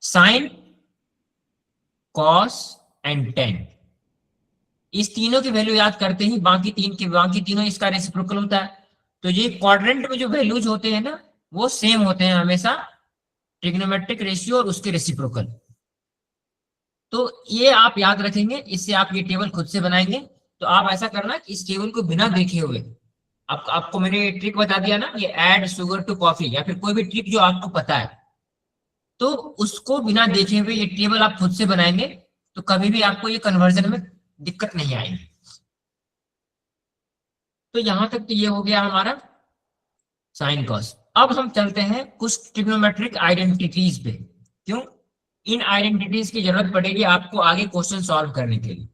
साइन, कॉस एंड टेन, इस तीनों की वैल्यू याद करते ही बाकी तीनों इसका रेसिप्रोकल होता है। तो ये क्वाड्रेंट में जो वैल्यूज होते हैं ना, वो सेम होते हैं हमेशा, ट्रिग्नोमेट्रिक रेशियो और उसके रेसिप्रोकल। तो ये आप याद रखेंगे, इससे आप ये टेबल खुद से बनाएंगे। तो आप ऐसा करना कि इस टेबल को बिना देखे हुए, आपको मैंने ट्रिक बता दिया ना, ये ऐड शुगर टू कॉफी या फिर कोई भी ट्रिक जो आपको पता है, तो उसको बिना देखे हुए ये टेबल आप खुद से बनाएंगे, तो कभी भी आपको ये कन्वर्जन में दिक्कत नहीं आएगी। तो यहां तक तो ये हो गया हमारा साइन कॉस। अब हम चलते हैं कुछ ट्रिग्नोमेट्रिक आइडेंटिटीज पे। क्यों? इन आइडेंटिटीज की जरूरत पड़ेगी आपको आगे क्वेश्चन सॉल्व करने के लिए।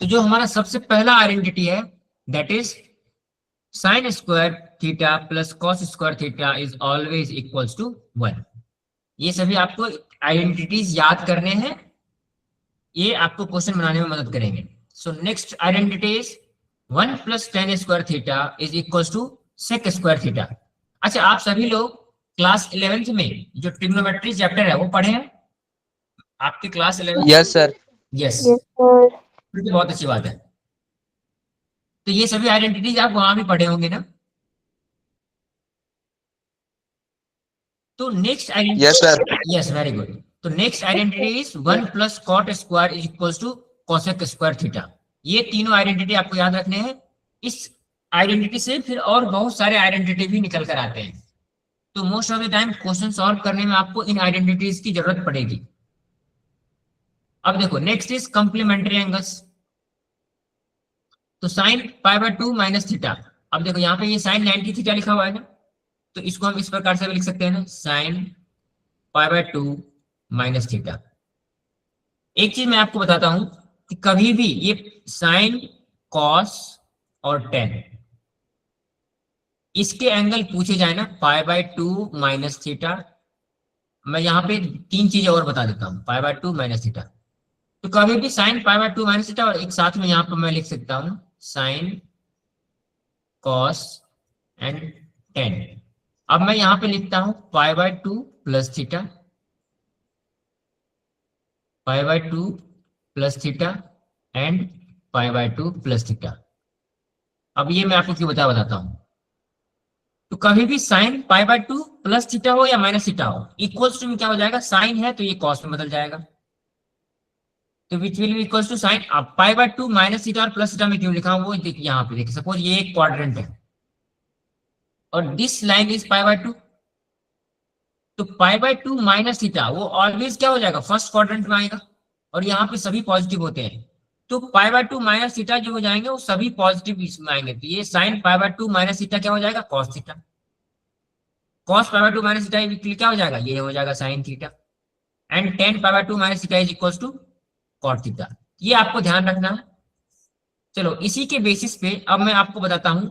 तो जो हमारा सबसे पहला आइडेंटिटी है, that is sine square theta plus cos square theta is always equals to 1। ये सभी आपको आइडेंटिटीज याद करने हैं, ये आपको क्वेश्चन बनाने में मदद करेंगे। So next identity is 1 plus tan square theta is equals to sec square theta. अच्छा, आप सभी लोग क्लास 11th में जो ट्रिग्नोमेट्री चैप्टर है वो पढ़े हैं? आपके class 11th? Yes sir. Yes, बहुत अच्छी बात है। तो ये सभी आइडेंटिटीज आप वहां भी पढ़े होंगे ना? तो next identity, yes sir. Yes, very good. तो next identity is 1 plus cot square is equals to cosec square theta. ये तीनों आइडेंटिटी आपको याद रखने हैं। इस आइडेंटिटी से फिर और बहुत सारे आइडेंटिटी भी निकल कर आते हैं। तो most of the time question solve करने में आपको इन आइडेंटिटीज की जरूरत पड़ेगी। अब देखो, नेक्स्ट इज कंप्लीमेंट्री एंगल्स। तो sign pi by 2 minus theta. अब देखो यहाँ पे ये साइन 90 थीटा लिखा हुआ है ना, तो इसको हम इस प्रकार से भी लिख सकते हैं ना, sign pi by 2 minus theta. एक चीज मैं आपको बताता हूं कि कभी भी ये साइन, कॉस और टेन, इसके एंगल पूछे जाए ना, पाई बाय 2 माइनस थीटा, मैं यहाँ पे तीन चीजें और बता देता हूँ, पाई बाय 2 माइनस थीटा। तो कभी भी sign pi by 2 minus theta, और एक साथ में यहाँ पर मैं लिख सकता हूँ साइन, कॉस एंड टेन। अब मैं यहाँ पे लिखता हूँ पाई by 2 plus theta, pi by 2 plus theta and pi by 2 plus theta. अब ये मैं आपको क्यों बताता हूं। तो कभी भी sign pi by 2 plus theta हो या माइनस थीटा हो, इक्वल्स टू में क्या हो जाएगा, साइन है तो ये कॉस में बदल जाएगा। तो which will be equals to sine. अब पाई बाय 2 माइनस थीटा और प्लस थीटा में क्यों लिखा हूं, वो देखिए यहाँ पे, देखिए सपोज ये एक क्वाड्रेंट है और this line is pi by 2, तो पाई बाय 2 माइनस थीटा वो ऑलवेज क्या हो जाएगा, फर्स्ट क्वाड्रेंट में आएगा, और यहाँ पे सभी पॉजिटिव होते हैं। तो पाई बाय 2 माइनस थीटा जो हो जाएंगे वो सभी पॉजिटिव इसमें आएंगे। तो ये sine pi by 2 minus theta क्या हो जाएगा, cos theta. Cos pi by 2 minus theta क्या हो जाएगा, ये हो जाएगा sine theta. And tan pi by 2 minus theta is equals to cot theta. ये आपको ध्यान रखना है। चलो, इसी के बेसिस पे अब मैं आपको बताता हूं,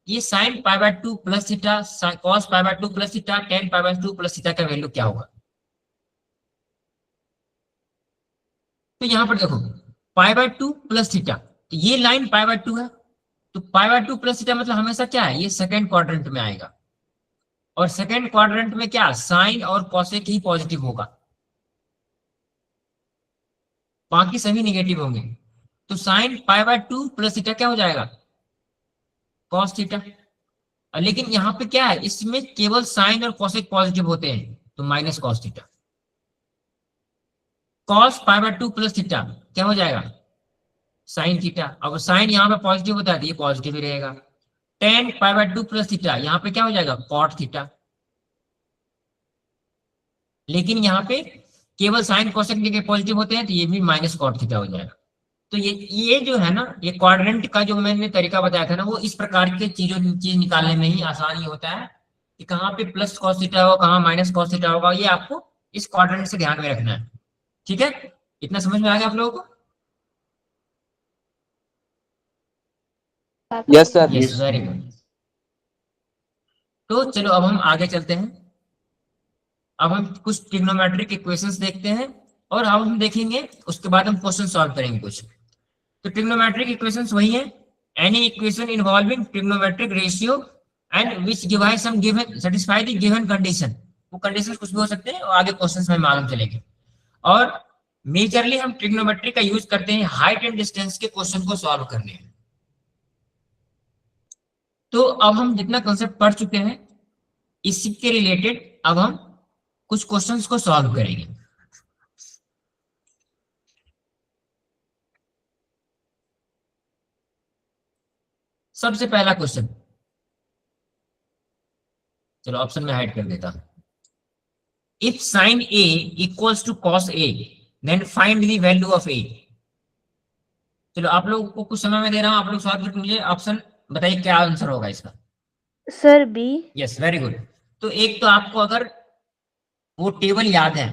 ये sine pi by 2 plus theta, cos pi by 2 plus theta, ten pi by 2 plus theta का वैल्यू क्या होगा। तो यहां पर देखो, पाई बाय 2 प्लस थीटा, तो ये लाइन पाई बाय 2 है, तो पाई बाय 2 प्लस थीटा मतलब हमेशा क्या है, ये सेकंड क्वाड्रेंट में आएगा, और सेकंड क्वाड्रेंट में क्या, साइन और कॉसेक ही पॉजिटिव होगा, बाकी सभी निगेटिव होंगे। तो sign pi by 2 plus theta क्या हो जाएगा, कॉस थीटा। लेकिन यहाँ पे क्या है, इसमें केवल साइन और कॉसेक पॉजिटिव होते हैं, तो minus cos theta. Cos pi by 2 plus theta क्या हो जाएगा, साइन थीटा। अब साइन यहाँ पे पॉजिटिव होता है तो ये पॉजिटिव ही रहेगा। Ten pi by 2 plus theta यहाँ पे क्या हो जाएगा, कॉट थीटा। लेकिन यहाँ पे केवल साइन कोसेक के पॉजिटिव होते हैं, तो ये भी माइनस कॉट थीटा हो जाएगा। तो ये जो है ना, ये क्वाड्रेंट का जो मैंने तरीका बताया था ना, वो इस प्रकार के चीज निकालने में ही आसानी होता है कि कहाँ पे प्लस कॉस थीटा होगा, कहाँ माइनस कॉस थीटा होगा, ये आपको इस क्वाड्रेंट से ध्यान में रखना है। ठीक है, इतना समझ में आ गया आप लोगों को? Yes sir. Yes, very good. तो चलो अब हम आगे चलते हैं। अब हम कुछ ट्रिग्नोमेट्रिक इक्वेशंस देखते हैं, और अब हम देखेंगे उसके बाद हम क्वेश्चन सॉल्व करेंगे कुछ। तो ट्रिग्नोमेट्रिक इक्वेशंस वही है, any equation involving trigonometric ratio and which divide some given satisfy the given condition. वो कंडीशन कुछ भी हो सकते हैं और आगे क्वेश्चंस में मालूम चलेंगे। और मेजरली हम ट्रिग्नोमेट्री का यूज करते हैं हाइट एंड डिस्टेंस के क्वेश्चन को सॉल्व करने में। तो अब हम जितना कंसेप्ट पढ़ चुके हैं इसी के रिलेटेड अब हम कुछ क्वेश्चंस को सॉल्व करेंगे। सबसे पहला क्वेश्चन, चलो ऑप्शन में हाइड कर देता हूं। If sine A equals to cos A then find the value of A. चलो आप लोगों को कुछ समय में दे रहा हूं, आप लोग सॉल्व करके मुझे ऑप्शन बताइए क्या आंसर होगा इसका। Sir B. Yes very good. तो एक तो आपको अगर वो टेबल याद है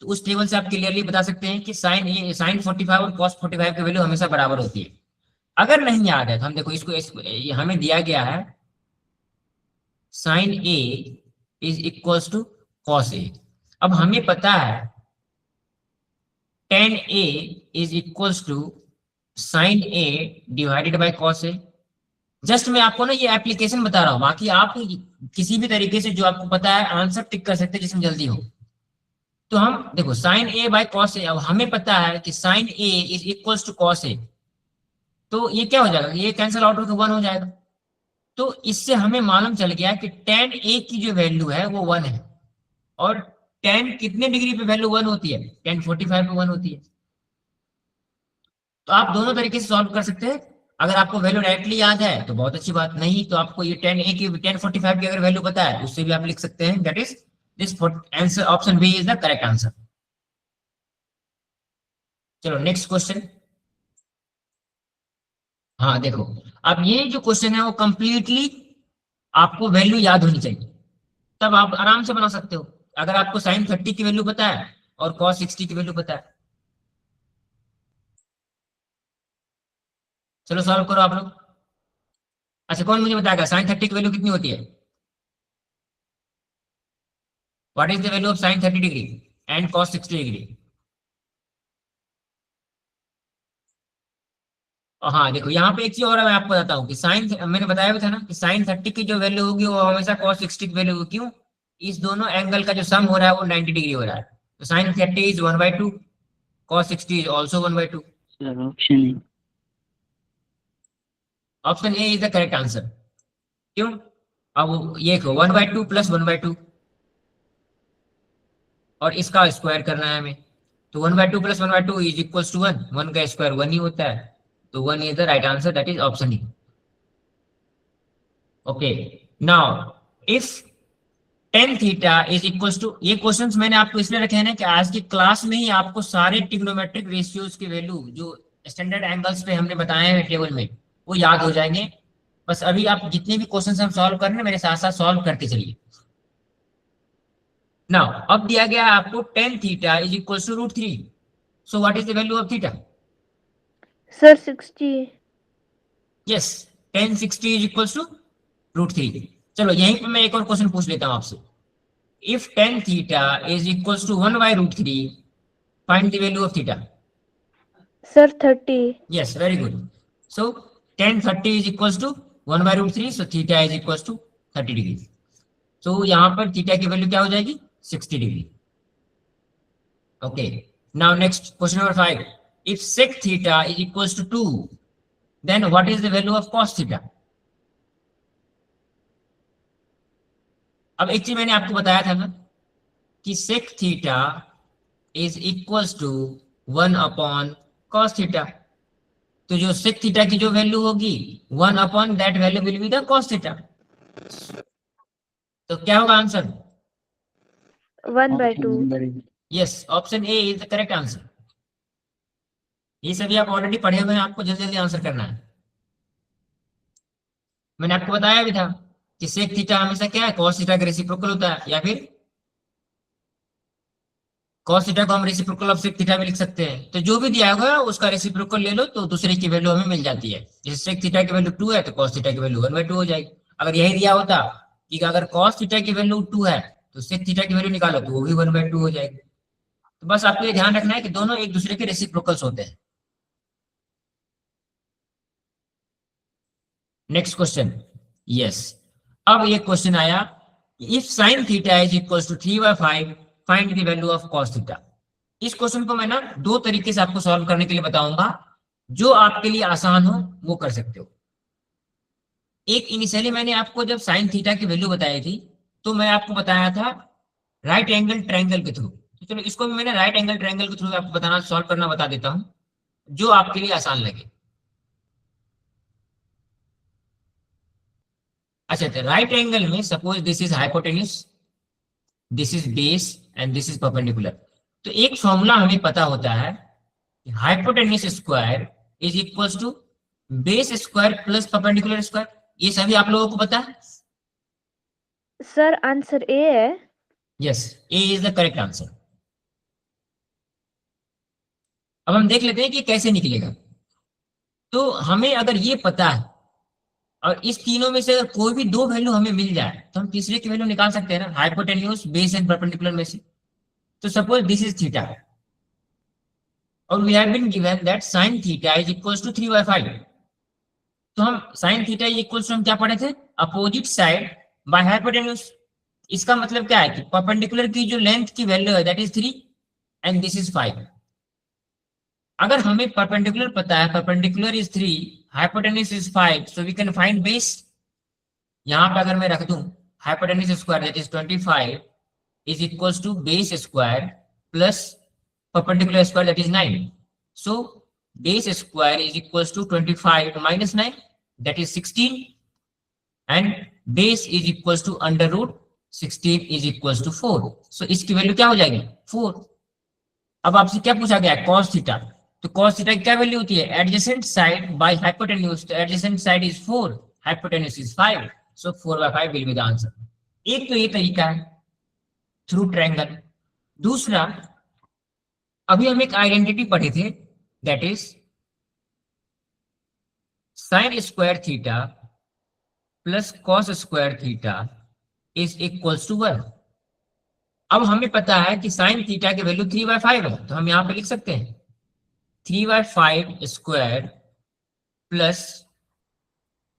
तो उस टेबल से आप क्लियरली बता सकते हैं कि साइन 45 और कॉस 45 की वैल्यू हमेशा बराबर होती है। अगर नहीं याद है तो हम देखो ये हमें दिया गया है sine A is equals to cos A. अब हमें पता है tan A is equals to sine A divided by cos A. Just मैं आपको ना ये एप्लीकेशन बता रहा हूं, बाकी आप किसी भी तरीके से जो आपको पता है आंसर टिक कर सकते हैं जिसमें जल्दी हो। तो हम देखो sine A by cos A, अब हमें पता है कि sine A is equals to cos A, तो ये क्या हो जाएगा, ये कैंसिल आउट होकर 1 हो जाएगा। तो इससे हमें मालूम चल गया कि tan ए की जो वैल्यू है वो 1 है। और tan कितने डिग्री पे वैल्यू 1 होती है, tan 45 पे 1 होती है। तो आप दोनों तरीके से सॉल्व कर सकते हैं। अगर आपको वैल्यू डायरेक्टली याद है तो बहुत अच्छी बात, नहीं तो आपको ये tan ए की tan 45 की अगर वैल्यू पता है उससे भी आप लिख सकते हैं। That is this answer, option B is the correct answer. चलो नेक्स्ट क्वेश्चन। हाँ देखो, अब ये जो क्वेश्चन है वो कंप्लीटली आपको वैल्यू याद होनी चाहिए, तब आप आराम से बना सकते हो। अगर आपको साइन 30 की वैल्यू पता है और कॉस 60 की वैल्यू पता है। चलो सॉल्व करो आप लोग। अच्छा कौन मुझे बताएगा साइन 30 की वैल्यू कितनी होती है? What is the value of sign 30 degree and cos 60 degree? हाँ देखो यहाँ पे एक चीज और मैं आपको बताता हूँ कि साइन, मैंने बताया भी था ना कि साइन 30 की जो वैल्यू होगी वो हमेशा कॉस 60 की वैल्यू होगी। क्यों? इस दोनों एंगल का जो सम हो रहा है वो 90 डिग्री हो रहा है। तो sine 30 is 1/2, cos 60 is also 1/2। Option A is the correct answer. क्यों? अब ये 1/2 प्लस 1/2 और इसका स्क्वायर करना है हमें, तो 1/2 प्लस 1/2 इज इक्वल टू 1, 1 का स्क्वायर 1 ही होता है। तो 1 is the right answer, that is option E. Okay now if tan theta is equal to, ये क्वेश्चंस मैंने आपको इसलिए रखे हैं ना कि आज की क्लास में ही आपको सारे ट्रिग्नोमेट्रिक रेशियोज की वैल्यू जो स्टैंडर्ड एंगल्स पे हमने बताए हैं टेबल में वो याद हो जाएंगे। बस अभी आप जितने भी क्वेश्चंस हम सॉल्व कर रहे हैं मेरे साथ साथ सॉल्व करते चलिए। नाउ अब दिया गया है आपको tan theta is equal to √3। So what is the value of theta? Sir 60। Yes, tan 60 is equal to √3। चलो यहीं पे मैं एक और क्वेश्चन पूछ लेता हूं आपसे। If tan theta is equal to 1/√3 find the value of theta. Sir 30। Yes very good. So tan 30 is equal to 1/√3, so theta is equal to 30 degree. तो यहाँ पर थीटा की वैल्यू क्या हो जाएगी? 60 degree. Okay now next question number 5। If sec theta is equal to 2 then what is the value of cos theta? अब एक चीज मैंने आपको बताया था ना कि sec theta is equal to 1/cos theta. तो जो sec थीटा की जो वैल्यू होगी 1 that value will be the cos theta. तो क्या होगा answer? 1/2। Yes, option A is the correct answer. ये सभी आप ऑलरेडी पढ़े हुए हैं, आपको जल्दी जल्दी आंसर करना है। मैंने आपको बताया भी था कि sec थीटा हमेशा क्या है, cos थीटा का रेसिप्रोकल होता है, या फिर cos थीटा को हम रेसिप्रोकल ऑफ sec थीटा भी लिख सकते हैं। तो जो भी दिया होगा उसका रेसिप्रोकल ले लो तो दूसरे की वैल्यू हमें मिल जाती है। जैसे sec थीटा की वैल्यू 2 है तो cos थीटा की वैल्यू 1/2 हो जाएगी। अगर यही दिया होता कि अगर cos थीटा की वैल्यू 2 है तो sec थीटा की वैल्यू निकालो तो वो भी 1/2 हो जाएगी। तो बस आपको ये ध्यान रखना है कि दोनों एक दूसरे के रेसिप्रोकल्स होते हैं। नेक्स्ट क्वेश्चन, यस, अब ये क्वेश्चन आया, if sine theta is equal to 3/5 find the value of cos theta. इस क्वेश्चन को मैं ना दो तरीके से आपको सॉल्व करने के लिए बताऊंगा, जो आपके लिए आसान हो वो कर सकते हो। एक इनिशियली मैंने आपको जब साइन थीटा की वैल्यू बताई थी, तो मैं आपको बताया था राइट एंगल ट्रायंगल के थ्रू। तो चलो इसको भी मैंने राइट एंगल ट्रायंगल के थ्रू आपको बताना, सॉल्व करना बता देता हूं, जो आपके लिए आसान लगे। अच्छा, तो राइट एंगल में suppose this is hypotenuse, this is base and this is perpendicular. तो एक फॉर्मूला हमें पता होता है, hypotenuse square is equal to base square plus perpendicular square. ये सभी आप लोगों को पता है? सर आंसर ए है। Yes, A is the correct answer. अब हम देख लेते हैं कि कैसे निकलेगा। तो हमें अगर ये पता है और इस तीनों में से अगर कोई भी दो वैल्यू हमें मिल जाए, तो हम तीसरे की वैल्यू निकाल सकते हैं ना, हाइपोटेन्यूस, बेस एंड परपेंडिकुलर में से। तो सपोज दिस इज थीटा और we have been given that sin theta is equals to 3/5। तो हम sin theta is equals to हम क्या पढ़े थे, अपोजिट साइड बाय हाइपोटेन्यूस। इसका मतलब क्या है कि परपेंडिकुलर की जो लेंथ की वैल्यू है that is 3 and this is 5। अगर हमें परपेंडिकुलर पता है, perpendicular is 3, hypotenuse is 5, so we can find base. यहां पे अगर मैं रख दूं hypotenuse square that is 25 is equals to base square plus perpendicular square that is 9. So base square is equals to 25 minus 9 that is 16 and base is equals to under root 16 is equals to 4. So इसकी वैल्यू क्या हो जाएगी 4। अब आपसे क्या पूछा गया है cos थीटा, तो cos थीटा की क्या वैल्यू होती है adjacent side by hypotenuse, तो adjacent side is 4, hypotenuse is 5, so 4/5 will be the answer। एक तो ये तरीका है थ्रू ट्रायंगल। दूसरा, अभी हम एक आइडेंटिटी पढ़े थे that is sine square theta plus cos square theta is equals to 1। अब हमें पता है कि साइन थीटा की वैल्यू 3/5 है, तो हम यहां पे लिख सकते हैं 3/5 square plus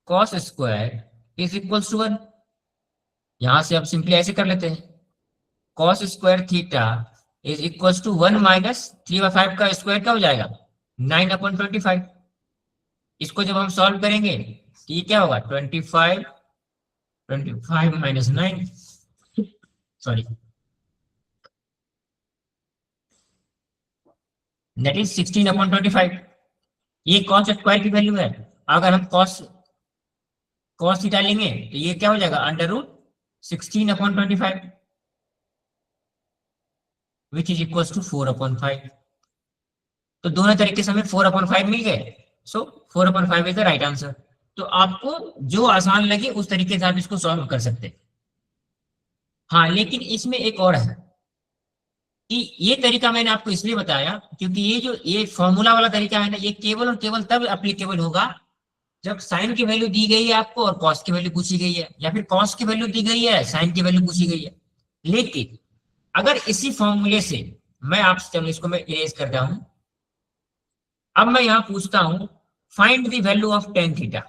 cos square is equals to 1। यहां से अब सिंपली ऐसे कर लेते हैं, cos square theta is equals to 1 minus 3/5 का स्क्वायर क्या हो जाएगा 9/25। इसको जब हम सॉल्व करेंगे तो ये क्या होगा 25 माइनस 9, सॉरी, दैट इज 16/25। ये कॉस स्क्वायर की वैल्यू है। अगर हम कॉस थीटा लेंगे तो ये क्या हो जाएगा under root 16/25 which is equals to 4/5। तो दोनों तरीके से हमें 4/5 मिल गए, सो 4/5 इज द राइट आंसर। तो आपको जो आसान लगे उस तरीके से आप इसको सॉल्व कर सकते हैं। हाँ, लेकिन इसमें एक और है कि ये तरीका मैंने आपको इसलिए बताया क्योंकि ये फॉर्मूला वाला तरीका है ना, ये केवल और केवल तब एप्लीकेबल होगा जब साइन की वैल्यू दी गई है आपको और कॉस की वैल्यू पूछी गई है, या फिर कॉस की वैल्यू दी गई है साइन की वैल्यू पूछी गई है। लेकिन अगर इसी फॉर्मूले से मैं आपसे, चलो इसको मैं इरेज करता हूं, अब मैं यहां पूछता हूं find the value of tan theta.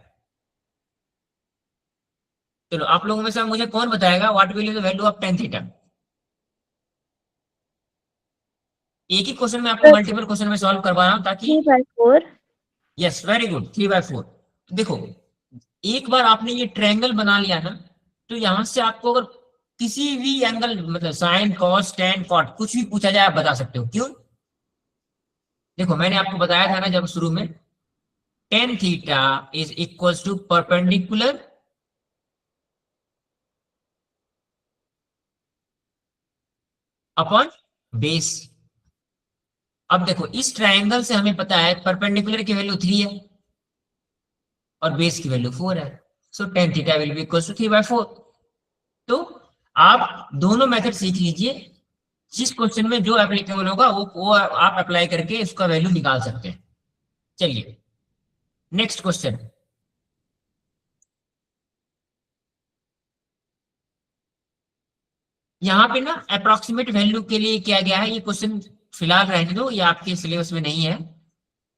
चलो आप लोगों में से मुझे कौन बताएगा what will be the value of tan theta? एक ही क्वेश्चन में आपको मल्टीपल क्वेश्चन में सॉल्व करवा रहा हूं ताकि 3/4। Yes, very good, 3/4। देखो, एक बार आपने ये ट्रायंगल बना लिया ना, तो यहां से आपको अगर किसी भी एंगल, मतलब साइन, कॉस, टेन, कॉट, कुछ भी पूछा जाए आप बता सकते हो। क्यों? देखो मैंने आपको बताया था ना जब शुरू में, tan theta is equals to perpendicular upon base. अब देखो इस ट्रायंगल से हमें पता है परपेंडिकुलर की वैल्यू 3 है और बेस की वैल्यू 4 है, so tan theta will be equals to 3/4। तो आप दोनों मेथड सीख लीजिए, जिस क्वेश्चन में जो एप्लीकेबल होगा वो आप अप्लाई करके इसका वैल्यू निकाल सकते हैं। चलिए नेक्स्ट क्वेश्चन, यहाँ पे ना अप्रोक्सीमेट वैल्यू के लिए किया गया है। ये क्वेश्चन फिलहाल रहने दो, ये आपके सिलेबस में नहीं है,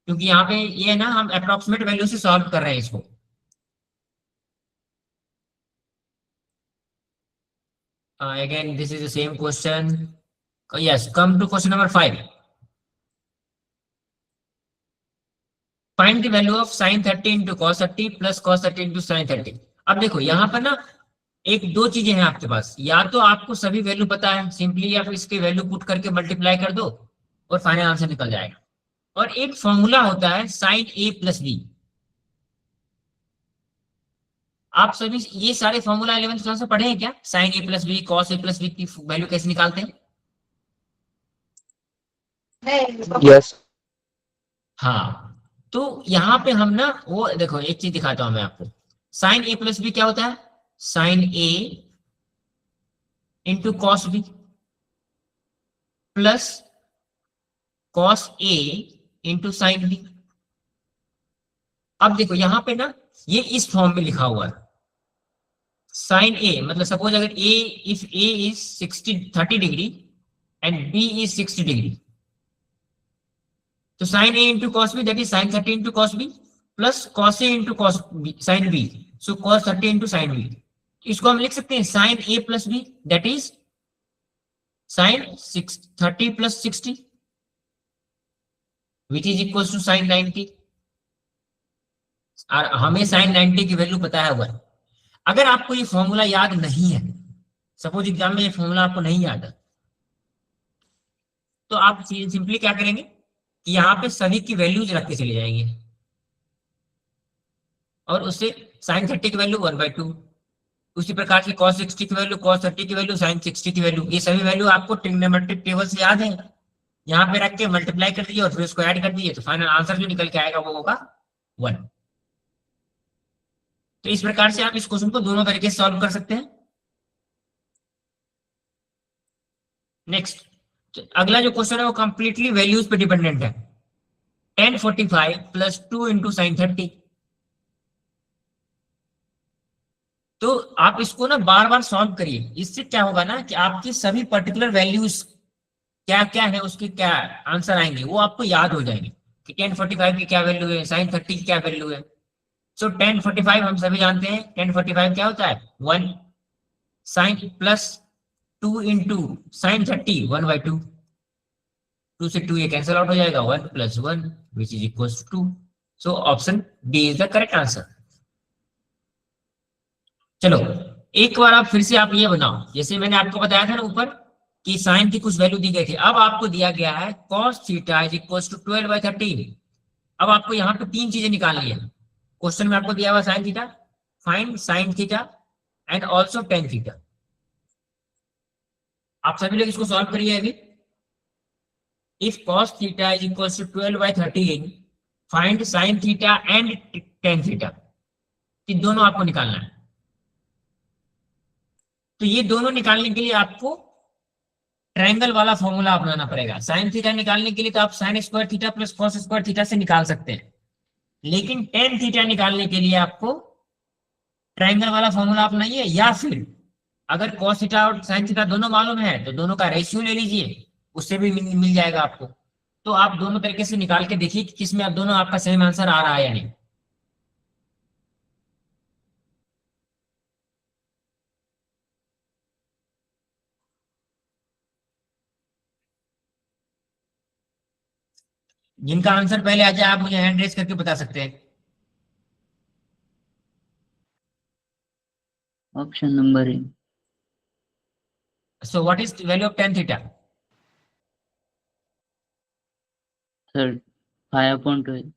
क्योंकि यहाँ पे ये ना हम अप्रोक्सीमेट वैल्यू से सॉल्व कर रहे हैं इसको। again this is the same question. Yes, come to question number 5. Find the value of sin 30 into cos 30 plus cos 30 into sin 30. अब देखो यहाँ पर ना एक दो चीजें हैं आपके पास, या तो आपको सभी वैल्यू पता है सिंपली आप इसके वैल्यू पुट करके मल्टीप्लाई कर दो और फाइनल आंसर निकल जाएगा, और एक फॉर्मूला होता है साइन ए प्लस बी। आप सभी ये सारे फॉर्मूला 11th क्लास में पढ़े हैं क्या? Sign A plus B, cos A plus B की वैल्यू कैसे निकालते हैं? यस। हाँ, तो यहाँ पे हम ना वो देखो एक चीज दिखाता हूं मैं आपको। साइन ए प्लस बी क्या होता है? Sine A into cos B plus cos A into sine B. अब देखो यहाँ पे ना ये इस फॉर्म में लिखा हुआ है साइन ए, मतलब सपोज अगर A, if A is 30 degree and B is 60 degree, तो sine A into cos B that is sine 30 into cos B plus cos A into cos sine B, so cos 30 into sine B. इसको हम लिख सकते हैं sine A plus B that is sine 30 plus 60 which is equal to sine 90। और हमें साइन 90 की वैल्यू पता है हुआ है। अगर आपको ये फॉर्मूला याद नहीं है, सपोज एग्जाम में ये फॉर्मूला आपको नहीं याद है, तो आप सिंपली क्या करेंगे कि यहाँ पे सभी की वैल्यूज रख के चले जाएंगे और उससे साइन 30 की वैल्यू 1/2, उसी प्रकार से cos 60 की वैल्यू, cos 30 की वैल्यू, sin 60 की वैल्यू, ये सभी वैल्यू आपको ट्रिग्नोमेट्रिक टेबल से याद है। यहाँ पे रख के मल्टीप्लाई कर दिए और फिर उसको ऐड कर दिए, तो फाइनल आंसर जो निकल के आएगा वो होगा 1। तो इस प्रकार से आप इस क्वेश्चन को दोनों तरीके से सॉल्व कर सकते हैं। नेक्स्ट, तो अगला जो क्वेश्चन है वो कंप्लीटली वैल्यूज पे डिपेंडेंट है। tan 45 plus 2 into sine 30। तो आप इसको ना बार बार सॉल्व करिए, इससे क्या होगा ना कि आपकी सभी पर्टिकुलर वैल्यूज क्या क्या है उसके क्या आंसर आएंगे वो आपको याद हो जाएंगे कि tan 45 की क्या वैल्यू है, साइन 30 की क्या वैल्यू है। सो tan 45 हम सभी जानते हैं, tan 45 क्या होता है 1, साइन प्लस 2 इंटू साइन 30 1/2, 2 से 2 ये कैंसिल आउट हो जाएगा, 1 plus 1 which is equal to 2। So option D is the correct answer. चलो एक बार आप फिर से आप ये बनाओ, जैसे मैंने आपको बताया था ना ऊपर कि साइन की कुछ वैल्यू दी गई थी, अब आपको दिया गया है cos theta is equal to 12/13। अब आपको यहाँ पे तीन चीजें निकालनी है। क्वेश्चन में आपको दिया हुआ sine theta, find sine theta and also tan theta. आप सभी लोग इसको सॉल्व करिए अभी। If cos theta is equal to 12/13 find sine theta and tan theta, ये दोनों आपको निकालना है। तो ये दोनों निकालने के लिए आपको ट्रायंगल वाला फॉर्मूला अपनाना पड़ेगा। साइन थीटा निकालने के लिए तो आप sign square theta plus cos square theta से निकाल सकते हैं, लेकिन टेन थीटा निकालने के लिए आपको ट्रायंगल वाला फॉर्मूला अपनाइए, या फिर अगर कॉस थीटा और साइन थीटा दोनों मालूम है तो दोनों का रेशियो ले लीजिए, उससे भी मिल जाएगा आपको। तो आप दोनों तरीके से निकाल के देखिए कि किसमें आप दोनों आपका सेम आंसर आ रहा है या नहीं। जिनका आंसर पहले आ जाए आप मुझे हैंड रेज करके बता सकते हैं। Option number A. So what is the value of tan theta? Sir 5/12।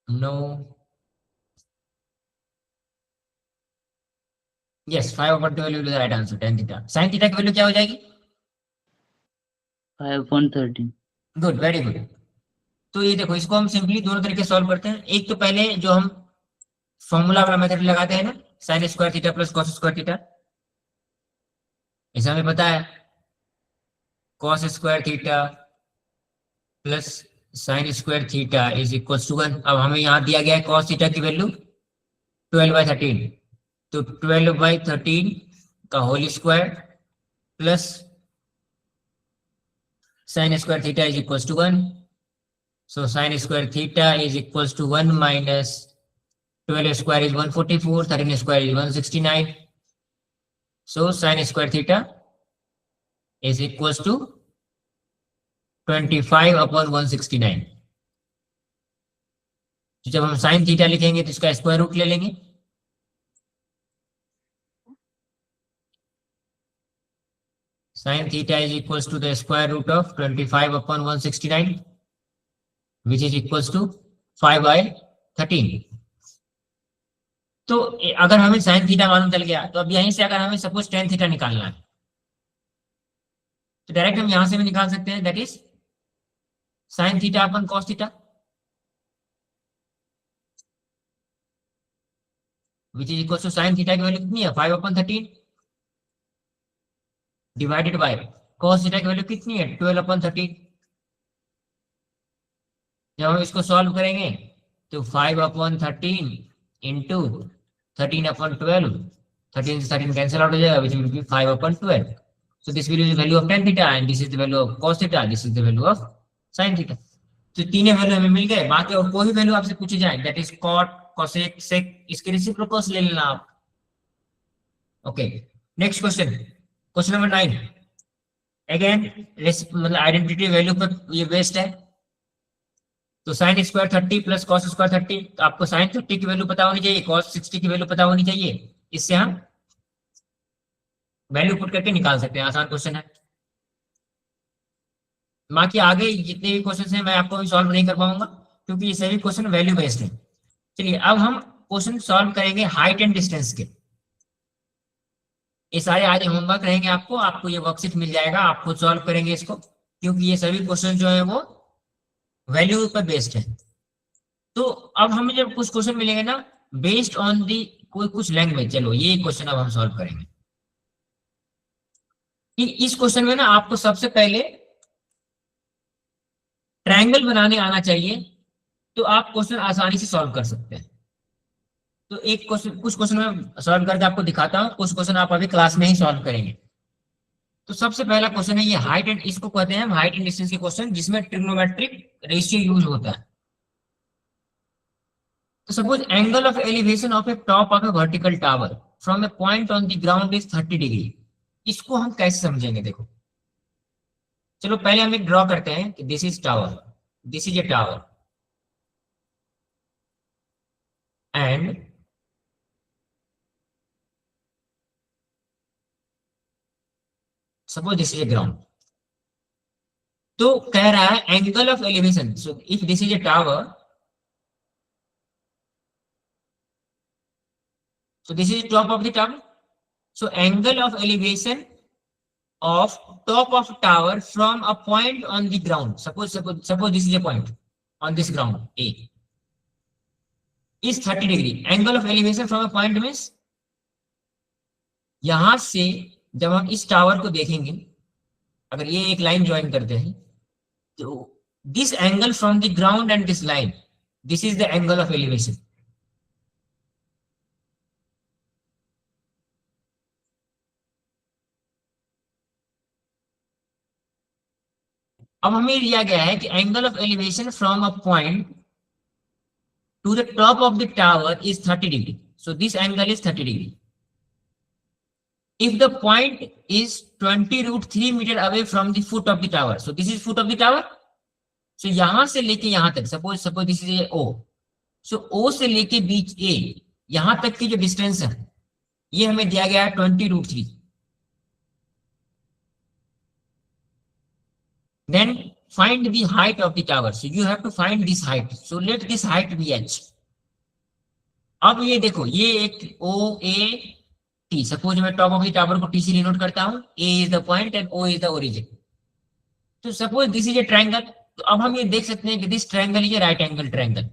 No, yes 5/12 is the right answer tan theta. sin theta की वैल्यू क्या हो जाएगी? 5/13। Good, very good. तो ये देखो इसको हम सिंपली दोनों तरीके से सॉल्व करते हैं। एक तो पहले जो हम फॉर्मूला वाला मेथड लगाते हैं ना, sine square theta plus cos square theta, ऐसा हमें पता है cos square theta plus sine square theta is equal to 1। अब हमें यहाँ दिया गया है कॉस थीटा की वैल्यू 12/13, तो 12/13 का whole square plus sine square theta is equal to 1। So sin square theta is equals to 1 minus 12 square is 144, 13 square is 169. So sin square theta is equals to 25 upon 169. तो जब हम sin थीटा लिखेंगे तो इसका स्क्वायर रूट ले लेंगे। Sin theta is equals to the square root of 25 upon 169, which is equals to 5/13. तो अगर हमें sin थीटा मालूम चल गया तो अब यहीं से अगर हमें सपोज tan थीटा निकालना है तो डायरेक्ट हम यहां से भी निकाल सकते हैं, that is sin theta upon cos theta, which is equals to sin theta की वैल्यू कितनी है 5/13 डिवाइडेड बाय cos थीटा की वैल्यू कितनी है 12/13। जब हम इसको सॉल्व करेंगे तो 5/13 इंटू 13/12, 13 से 13 कैंसिल आउट हो जाएगा, which will be 5/12. So this will be the value of tan theta and this is the value of cos theta, this is the value of sin theta. तो तीनों वैल्यू हमें मिल गए। बाकी और कोई वैल्यू आपसे पूछी जाए that is cot, cosec, sec, इसके रेसिप्रोकल्स ले लेना आप। Okay, next question, question number 9। Again मतलब आइडेंटिटी वैल्यू पर ये बेस्ड है। तो sine square 30 plus cos square 30, तो आपको साइन 30 की वैल्यू पता होनी चाहिए, कॉस 60 की वैल्यू पता होनी चाहिए। इससे हम वैल्यू पुट करके निकाल सकते हैं, आसान क्वेश्चन है। बाकी आगे जितने भी क्वेश्चन हैं मैं आपको भी सॉल्व नहीं कर पाऊंगा क्योंकि ये सभी क्वेश्चन वैल्यू बेस्ड है। चलिए अब हम क्वेश्चन सॉल्व करेंगे हाइट एंड डिस्टेंस के। ये सारे आज होमवर्क रहेंगे, आपको ये वर्कशीट मिल जाएगा, आप खुद सॉल्व करेंगे इसको क्योंकि ये सभी क्वेश्चन जो है वो वैल्यू पर बेस्ड है। तो अब हमें जब कुछ क्वेश्चन मिलेंगे ना बेस्ड ऑन दी कोई कुछ लैंग्वेज, चलो ये क्वेश्चन अब हम सॉल्व करेंगे। कि इस क्वेश्चन में ना आपको सबसे पहले ट्रायंगल बनाने आना चाहिए तो आप क्वेश्चन आसानी से सॉल्व कर सकते हैं। तो एक क्वेश्चन, कुछ क्वेश्चन मैं सॉल्व करके आपको दिखाता हूँ, कुछ क्वेश्चन आप अभी क्लास में ही सॉल्व करेंगे। तो सबसे पहला क्वेश्चन है ये हाइट एंड, इसको कहते हैं हम हाइट एंड डिस्टेंस के क्वेश्चन जिसमें ट्रिग्नोमेट्रिक रेशियो यूज होता है। तो suppose angle of elevation of A top of A vertical tower from A point on the ground is 30 degree. इसको हम कैसे समझेंगे, देखो चलो पहले हम एक ड्रॉ करते हैं कि this is tower, this is A tower and suppose this is a ground. तो कह रहा है angle of elevation, so if this is A tower, so this is top of the tower, so angle of elevation of top of tower from a point on the ground, suppose this is a point on this ground A is 30 degree. Angle of elevation from a point means यहां से जब हम इस टावर को देखेंगे, अगर ये एक लाइन ज्वाइन करते हैं तो this angle from the ground and this line, this is the angle of elevation. अब हमें दिया गया है कि angle of elevation from a point two the top of the tower is 30 degree, so this angle is 30 degree. If the point is 20√3 meter away from the foot of the tower, so this is foot of the tower, so यहां से लेके यहां तक, suppose this is a O, so O से लेके बीच A यहां तक की जो डिस्टेंस है ये हमें दिया गया है 20√3। Then find the height of the tower, so you have to find this height, so let this height be h। अब ये देखो ये एक OA T, सपोज मैं टॉप ऑफ द टावर को T से डिनोट करता हूं, A is the point and O is the origin. तो suppose this is a triangle, तो अब हम ये देख सकते हैं कि this triangle is a right angle triangle.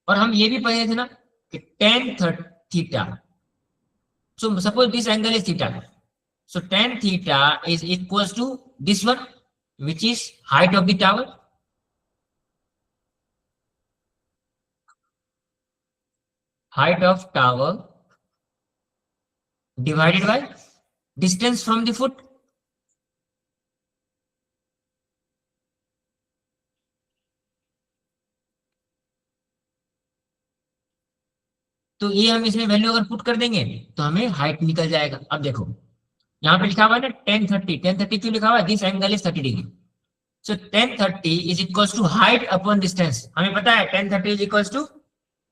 और हम ये भी पढ़े थे ना कि tan theta, so suppose this angle is theta, so tan theta is equals to this one which is height of the tower, height of tower divided by distance from the foot। तो ये हम इसमें वैल्यू अगर पुट कर देंगे तो हमें हाइट निकल जाएगा। अब देखो यहाँ पे लिखा हुआ है ना 1030, 1030 क्यों लिखा हुआ है? This angle is 30 degree. So 1030 is equals to height upon distance. हमें पता है 1030 is equals to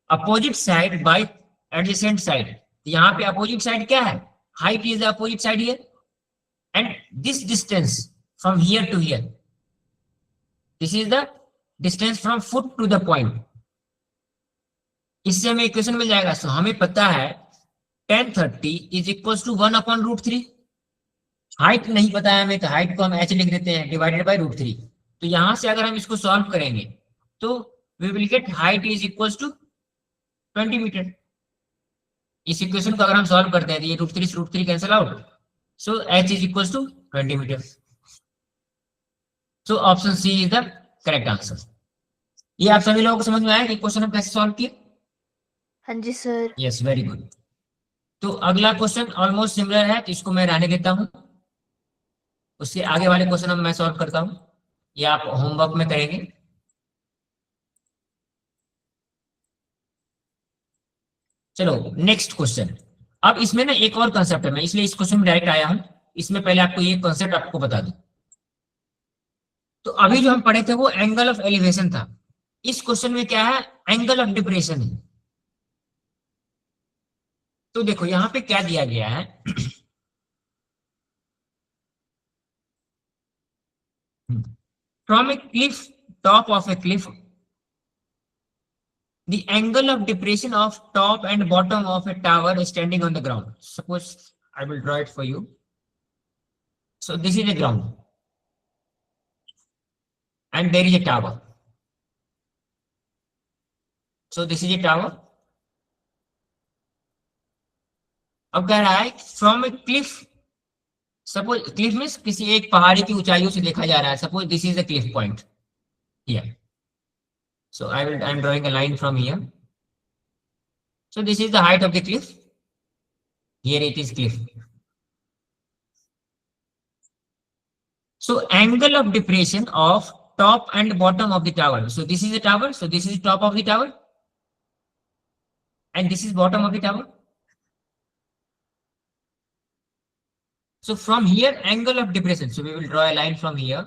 opposite side by adjacent side. यहाँ पे अपोजिट साइड क्या है? Height is the opposite side here, and this distance from here to here, this is the distance from foot to the point. इससे हमें इक्वेशन मिल जाएगा। सो हमें पता है 1030 is equals to 1 upon √3। Height नहीं पता है हमें, तो हाइट को हम h लिख देते हैं डिवाइडेड बाय √3। तो यहां से अगर हम इसको सॉल्व करेंगे तो we will get height is equals to 20 meter. इस इक्वेशन को अगर हम सॉल्व करते हैं तो ये √3 cancel out, so h is equals to 20 meter. So option C is the correct answer. ये आप सभी लोगों को समझ में आया कि क्वेश्चन हम कैसे सॉल्व किए? हाँ जी सर। Yes, very good. तो अगला क्वेश्चन ऑलमोस्ट सिमिलर है, तो इसको मैं रहने देता हूं। उसके आगे वाले क्वेश्चन हम मैं सॉल्व करता हूं, ये आप होमवर्क में करेंगे। चलो नेक्स्ट क्वेश्चन। अब इसमें ना एक और कंसेप्ट है, मैं इसलिए इस क्वेश्चन में डायरेक्ट आया हूं। इसमें पहले आपको ये कंसेप्ट आपको बता दूं। तो अभी जो हम पढ़े थे वो एंगल ऑफ एलिवेशन था। इस क्वेश्चन में क्या है? एंगल ऑफ डिप्रेशन है। तो देखो यहां पे क्या दिया गया है from a cliff, top of a cliff, the angle of depression of top and bottom of a tower is standing on the ground. Suppose I will draw it for you. So this is the ground and there is a tower. So this is a tower. अब कह रहा है from A Cliff, suppose Cliff means किसी एक पहाड़ी की ऊंचाइयों से देखा जा रहा है। Suppose this is the Cliff point here, so I am drawing a line from here. So this is the height of the cliff, here it is cliff. So angle of depression of top and bottom of the tower, so this is the tower, so this is the top of the tower and this is bottom of the tower. So from here angle of depression, so we will draw a line from here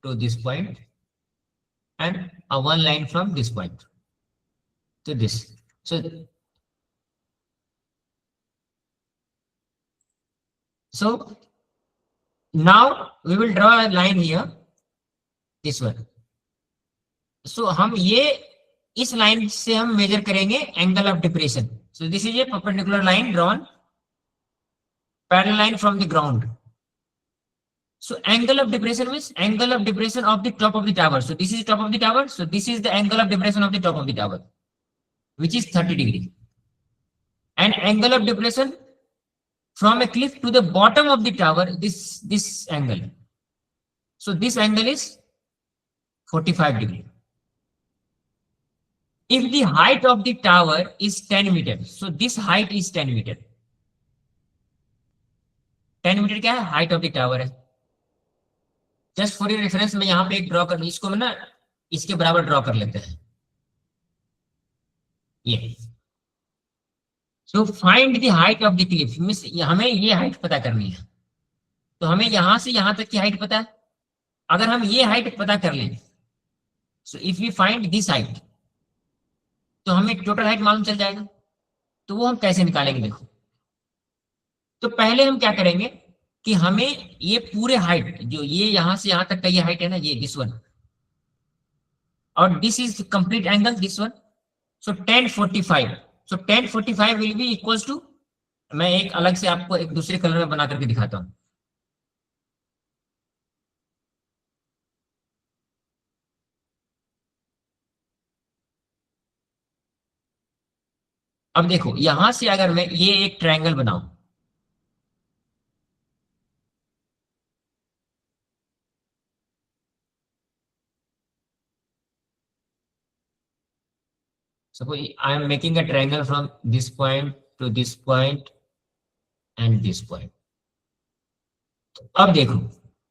to this point and a one line from this point to this. So now we will draw a line here, this one. So हम ये इस लाइन से हम मेजर करेंगे angle of depression. So this is a perpendicular line drawn parallel line from the ground. So angle of depression means angle of depression of the top of the tower. So this is top of the tower. So this is the angle of depression of the top of the tower, which is 30 degree. And angle of depression from a cliff to the bottom of the tower, this angle. So this angle is 45 degree. If the height of the tower is 10 meters, so this height is 10 meter. 10 metre क्या है? हाइट ऑफ द टावर है। जस्ट फॉर योर रेफरेंस मैं यहाँ पे एक ड्रॉ कर, इसको मैं ना इसके बराबर ड्रॉ कर लेते हैं ये। So find the height of the Cliff means हमें ये हाइट पता करनी है। तो हमें यहां से यहां तक की हाइट पता है। अगर हम ये हाइट पता कर लें, so if we find this height, तो हमें टोटल हाइट मालूम चल जाएगा। तो वो हम कैसे निकालेंगे? देखो, तो पहले हम क्या करेंगे कि हमें ये पूरे हाइट, जो ये यहां से यहां तक का ये हाइट है ना, ये दिस वन, और this is complete angle this one. So 1045, so 1045 will be equals to, मैं एक अलग से आपको एक दूसरे कलर में बना करके दिखाता हूं। अब देखो यहां से अगर मैं ये एक ट्रायंगल बनाऊं, suppose I am making a triangle from this point to this point and this point. अब देखो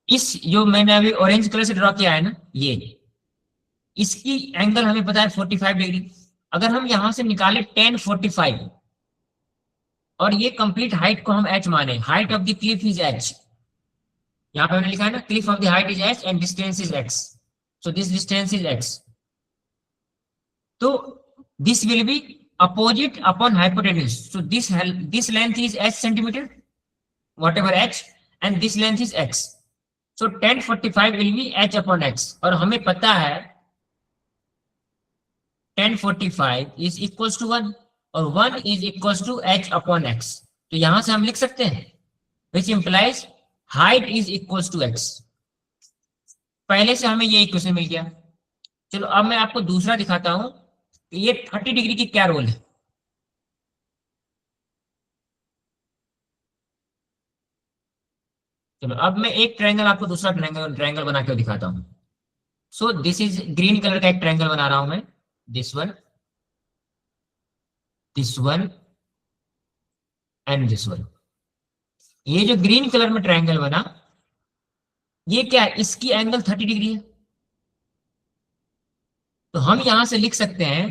इस जो मैंने अभी ऑरेंज कलर से ड्रॉ किया है ना, ये इसकी एंगल हमें पता है 45 डिग्री। अगर हम यहां से निकाले 1045 और ये कंप्लीट हाइट को हम h माने, height of the Cliff is h, यहाँ पे हमने लिखा है ना, Cliff of the height is h and distance is x, so this distance is x, तो this will be opposite upon hypotenuse, so this length is h centimetre, whatever h, and this length is x, so 1045 will be h upon x, और हमें पता है 1045 is equals to 1 और 1 is equals to h upon x, तो यहां से हम लिख सकते हैं which implies height is equals to x। पहले से हमें ये इक्वेशन मिल गया। चलो अब मैं आपको दूसरा दिखाता हूं कि ये 30 डिग्री की क्या रोल है। चलो अब मैं एक ट्रायंगल आपको दूसरा ट्रायंगल बना के दिखाता हूं। सो दिस इज ग्रीन कलर का एक ट्रायंगल बना रहा हूं मैं, this one and this one. ये जो ग्रीन कलर में ट्रायंगल बना, ये क्या है, इसकी एंगल 30 डिग्री है, तो हम यहां से लिख सकते हैं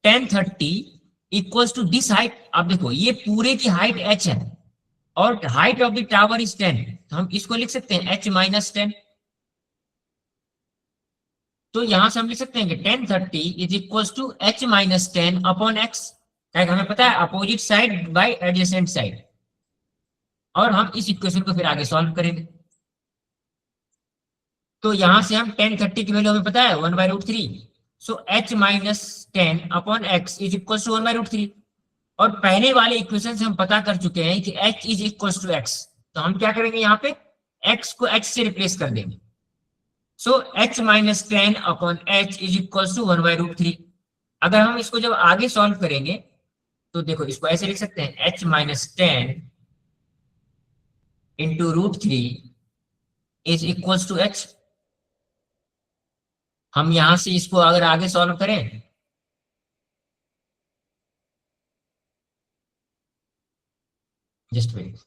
1030 इक्वल्स टू दिस हाइट। आप देखो ये पूरे की हाइट h है और height of the tower is 10, तो हम इसको लिख सकते हैं h माइनस 10, तो यहां से हम लिख सकते हैं कि 1030 is equals to h minus 10 upon x, हमें पता है opposite side by adjacent side, और हम इस इक्वेशन को फिर आगे सॉल्व करेंगे। तो यहां से हम 1030 की वैल्यू हमें पता है 1/√3, so h minus 10 upon x is equals to 1/√3, और पहले वाले इक्वेशन से हम पता कर चुके हैं कि h is equals to x, तो हम क्या करेंगे यहाँ पे x को h से रिप्लेस कर देंगे, so h minus 10 upon h is equals to 1/√3। अगर हम इसको जब आगे सॉल्व करेंगे तो देखो इसको ऐसे लिख सकते हैं h minus 10 into √3 is equals to h। हम यहां से इसको अगर आगे सॉल्व करें जस्ट वेट,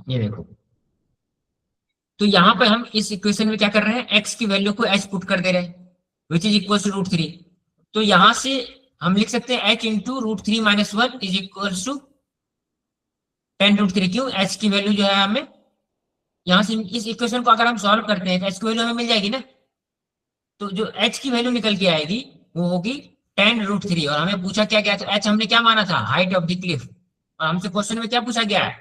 ये देखो, तो यहां पे हम इस इक्वेशन में क्या कर रहे हैं, x की वैल्यू को h पुट कर दे रहे हैं विच इज इक्वल टू √3, तो यहां से हम लिख सकते हैं h into √3 minus 1 is equal to 10√3। क्यों, h की वैल्यू जो है हमें यहां से इस इक्वेशन को अगर हम सॉल्व करते हैं तो h की वैल्यू हमें मिल जाएगी ना, तो जो h की वैल्यू निकल के आएगी वो होगी 10√3, और हमें पूछा क्या गया था, h हमने क्या माना था, हाइट ऑफ द क्लिफ, और हमसे क्वेश्चन में क्या पूछा गया है,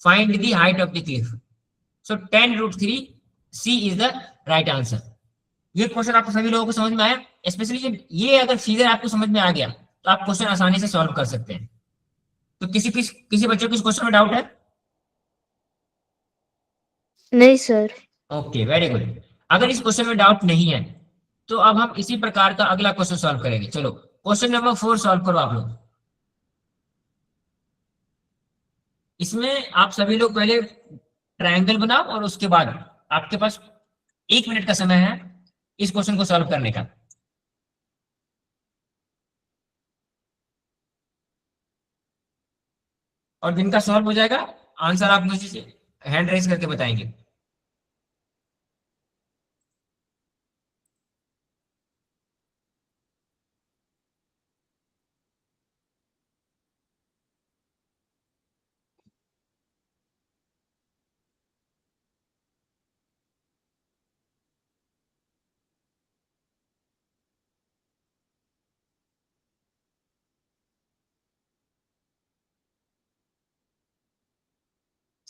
find the height of the cliff, so 10√3 C is the right answer. ये क्वेश्चन आपको सभी लोगों को समझ में आया, स्पेशली जब ये अगर फिगर आपको समझ में आ गया तो आप क्वेश्चन आसानी से सॉल्व कर सकते हैं। तो किसी बच्चे को इस क्वेश्चन में डाउट है? नहीं सर। Okay very good. अगर इस क्वेश्चन में डाउट नहीं है तो अब हम इसी प्रकार का अगला क्वेश्चन सॉल्व करेंगे। चलो क्वेश्चन नंबर 4 सॉल्व करो आप लोग। इसमें आप सभी लोग पहले ट्रायंगल बनाओ और उसके बाद आपके पास 1 मिनट का समय है इस क्वेश्चन को सॉल्व करने का। और जिनका सॉल्व हो जाएगा आंसर आप मुझे हैंड रेज करके बताएंगे।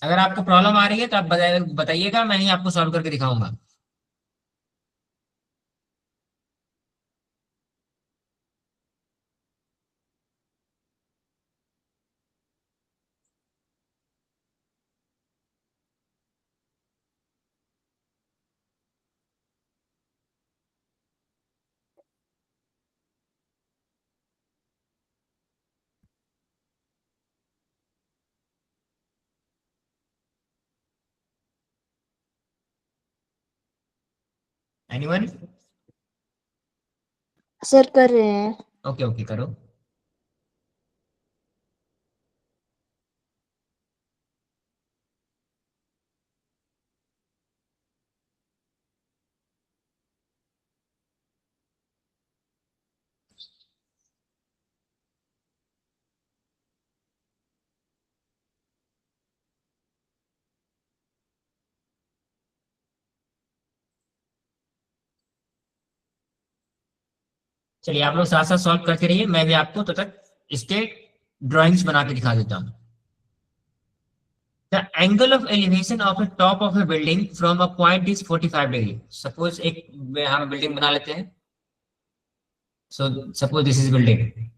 अगर आपको प्रॉब्लम आ रही है तो आप बताइएगा, मैं ही आपको सॉल्व करके दिखाऊंगा। एनीवन? सर कर रहे हैं। ओके ओके करो। चलिए आप लोग साथ साथ सॉल्व करते रहिए, मैं भी आपको तो तक इसके ड्राइंग्स बना के दिखा देता हूँ। The angle of elevation of the top of a building from a point is 45 degree. Suppose एक हम बिल्डिंग बना लेते हैं। So suppose this is building,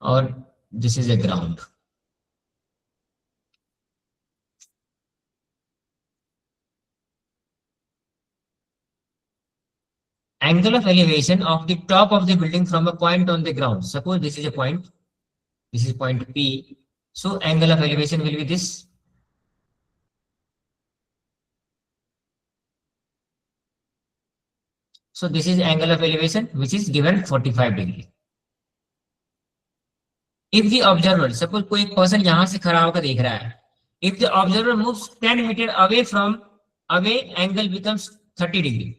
और this is a ground. Angle of elevation of the top of the building from a point on the ground. Suppose this is a point, this is point P. So angle of elevation will be this. So this is angle of elevation which is given 45 degree. If the observer, suppose कोई person यहाँ से खड़ा होकर देख रहा है, if the observer moves 10 meter away from away, angle becomes 30 degree.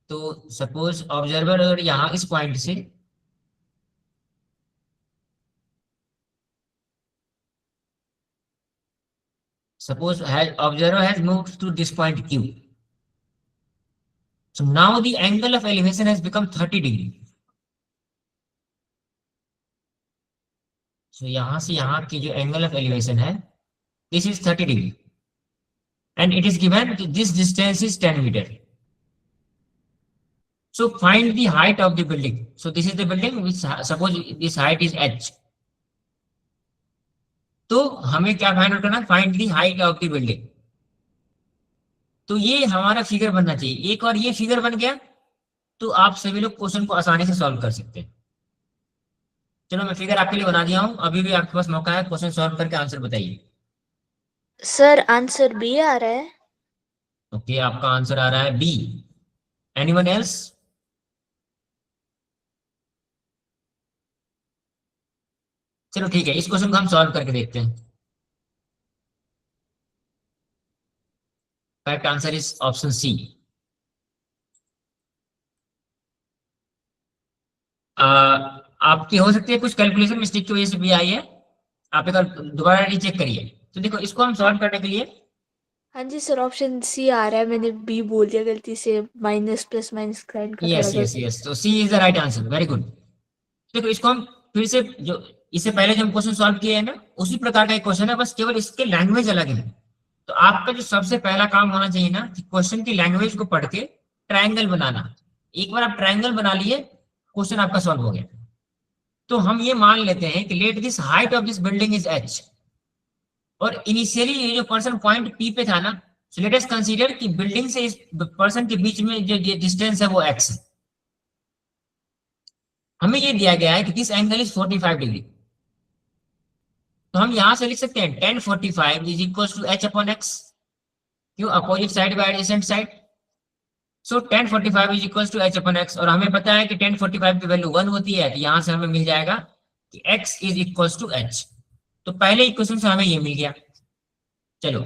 तो suppose observer अगर यहाँ इस point से suppose observer has moved to this point Q. So now the angle of elevation has become 30 degree. So यहाँ से यहाँ की जो angle of elevation है, this is 30 degree. And it is given this distance is 10 meter. So find the height of the building. So this is the building which suppose this height is h. तो हमें क्या फाइंड आउट करना, find the height of the building. तो ये हमारा फिगर बनना चाहिए। एक और ये फिगर बन गया तो आप सभी लोग क्वेश्चन को आसानी से सॉल्व कर सकते हैं। चलो मैं फिगर आपके लिए बना दिया हूं, अभी भी आपके पास मौका है, क्वेश्चन सॉल्व करके आंसर बताइए। सर आंसर बी आ रहा है। ओके, आपका आंसर आ रहा है बी। Anyone else? चलो ठीक है, इस क्वेश्चन को हम सॉल्व करके देखते हैं। Correct answer is option C. आपकी हो सकती है कुछ कैलकुलेशन मिस्टेक की वजह से भी आई है, आप एक बार दोबारा रीचेक करिए। तो देखो इसको हम सॉल्व करने के लिए, हाँ जी सर, ऑप्शन सी आ रहा है, मैंने बी बोल दिया गलती से, माइनस प्लस माइनस साइन का यस थोड़ा यस यस, तो C is the right answer, very good. देखो इसको हम फिर से, जो इससे पहले जो हम क्वेश्चन सॉल्व किए हैं ना, उसी प्रकार का एक क्वेश्चन है, बस केवल इसके लैंग्वेज अलग है। तो आपका जो सबसे पहला काम होना चाहिए ना, कि क्वेश्चन की लैंग्वेज को पढ़ के ट्रायंगल बनाना। एक बार आप ट्रायंगल बना लिए, क्वेश्चन आपका सॉल्व हो गया। तो हम ये मान लेते हैं कि let this height of this building is h, और इनिशियली ये जो पर्सन पॉइंट P पे था ना, सो लेट अस कंसीडर कि बिल्डिंग से इस पर्सन के बीच में जो डिस्टेंस है वो x है। हमें ये दिया गया है कि दिस एंगल इज 45 डिग्री। तो हम यहां से लिख सकते हैं tan 45 is equal to h upon x। क्यों? Opposite side by adjacent side. So tan 45 is equal to h upon x, और हमें पता है कि tan 45 की वैल्यू 1 होती है, तो यहां से हमें मिल जाएगा कि x is equal to h। तो पहले इक्वेशन से हमें ये मिल गया। चलो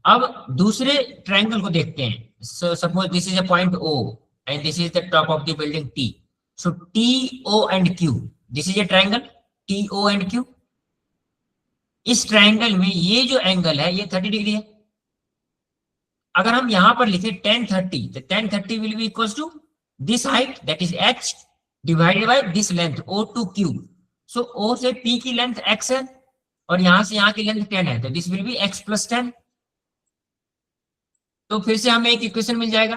अब दूसरे ट्रायंगल को देखते हैं। So suppose this is a point O and this is the top of the building T। So TO and Q, this is a triangle TO and Q। इस ट्रायंगल में ये जो एंगल है ये 30 डिग्री है। अगर हम यहां पर लिखे tan 30, तो tan 30 will be equal to this height that is h divided by this length O to Q। So O से P की लेंथ x है और यहां से यहां की लेंथ 10 है, तो this will B x plus 10। तो फिर से हमें एक इक्वेशन मिल जाएगा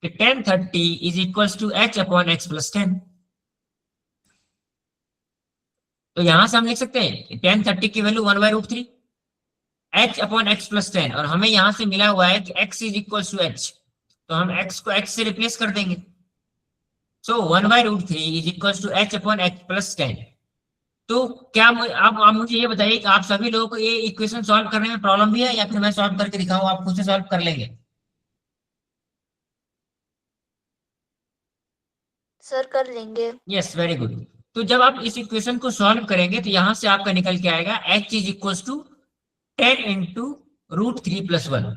कि tan 30 is equal to h upon x plus 10। तो यहां से हम लिख सकते हैं tan 30 की value 1/√3 h upon x plus 10, और हमें यहां से मिला हुआ है कि x is equal to h, तो हम x को x से रिप्लेस कर देंगे। So 1/√3 is equal to h upon x plus 10। तो क्या आप मुझे ये बताइए कि आप सभी लोगों को ये इक्वेशन सॉल्व करने में प्रॉब्लम भी है, या फिर मैं सॉल्व करके दिखाऊं, आप खुद से सॉल्व कर लेंगे? सर कर लेंगे। Yes, very good. तो जब आप इस इक्वेशन को सॉल्व करेंगे तो यहां से आपका निकल के आएगा h is equal to 10 into √3 plus 1।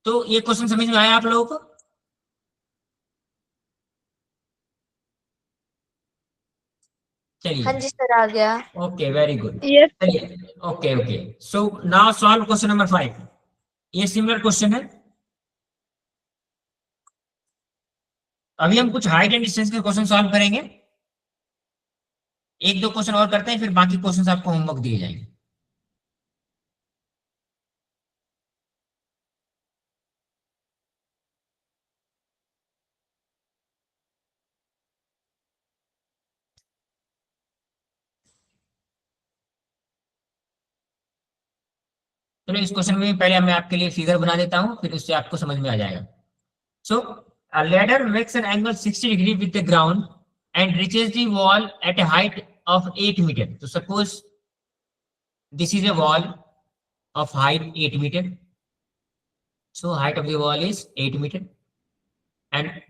तो ये क्वेश्चन समझ में आया आप लोगों को? चलिए, हाँ जी सर, आ गया। Okay, very good. यस। चलिए, okay okay, so now solve question number 5। ये सिमिलर क्वेश्चन है। अभी हम कुछ हाइट एंड डिस्टेंस के क्वेश्चन सॉल्व करेंगे, एक दो क्वेश्चन और करते हैं, फिर बाकी क्वेश्चन आपको होमवर्क दिए जाएंगे। चलो, इस क्वेश्चन में पहले मैं आपके लिए फिगर बना देता हूं, फिर उससे आपको समझ में आ जाएगा। सो a ladder makes an angle 60 degree with the ground and reaches the wall at a height of 8 meter. So suppose this is a wall of height 8 meter. So height of the wall is 8 meter and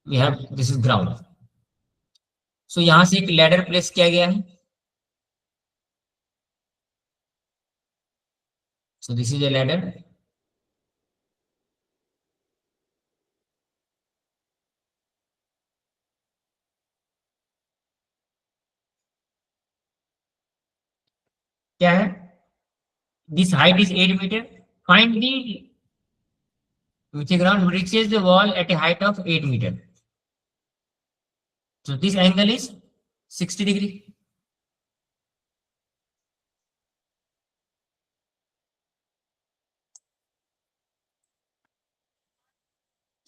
we have this is ground. So यहाँ से एक लैडर प्लेस किया गया है। So this is a ladder. क्या है? This height is 8 meter. Find the which ground reaches the wall at a height of 8 meter. So this angle is 60 degree.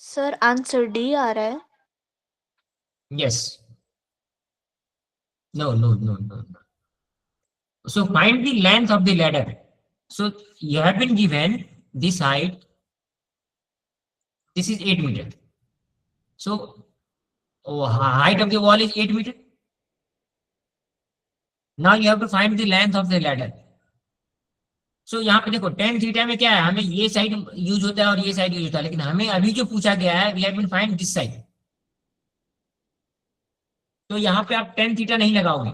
Sir answer D आ रहा है। Yes. No, no, no, no, no. So find the length of the ladder. So you have been given this height. This is 8 meter. So height of the wall is 8 meter. Now you have to find the length of the ladder. So यहाँ पे देखो tan थीटा में क्या है, हमें ये साइड यूज होता है और ये साइड यूज होता है, लेकिन हमें अभी जो पूछा गया है we have been find this side. तो यहाँ पे आप tan थीटा नहीं लगाओगे,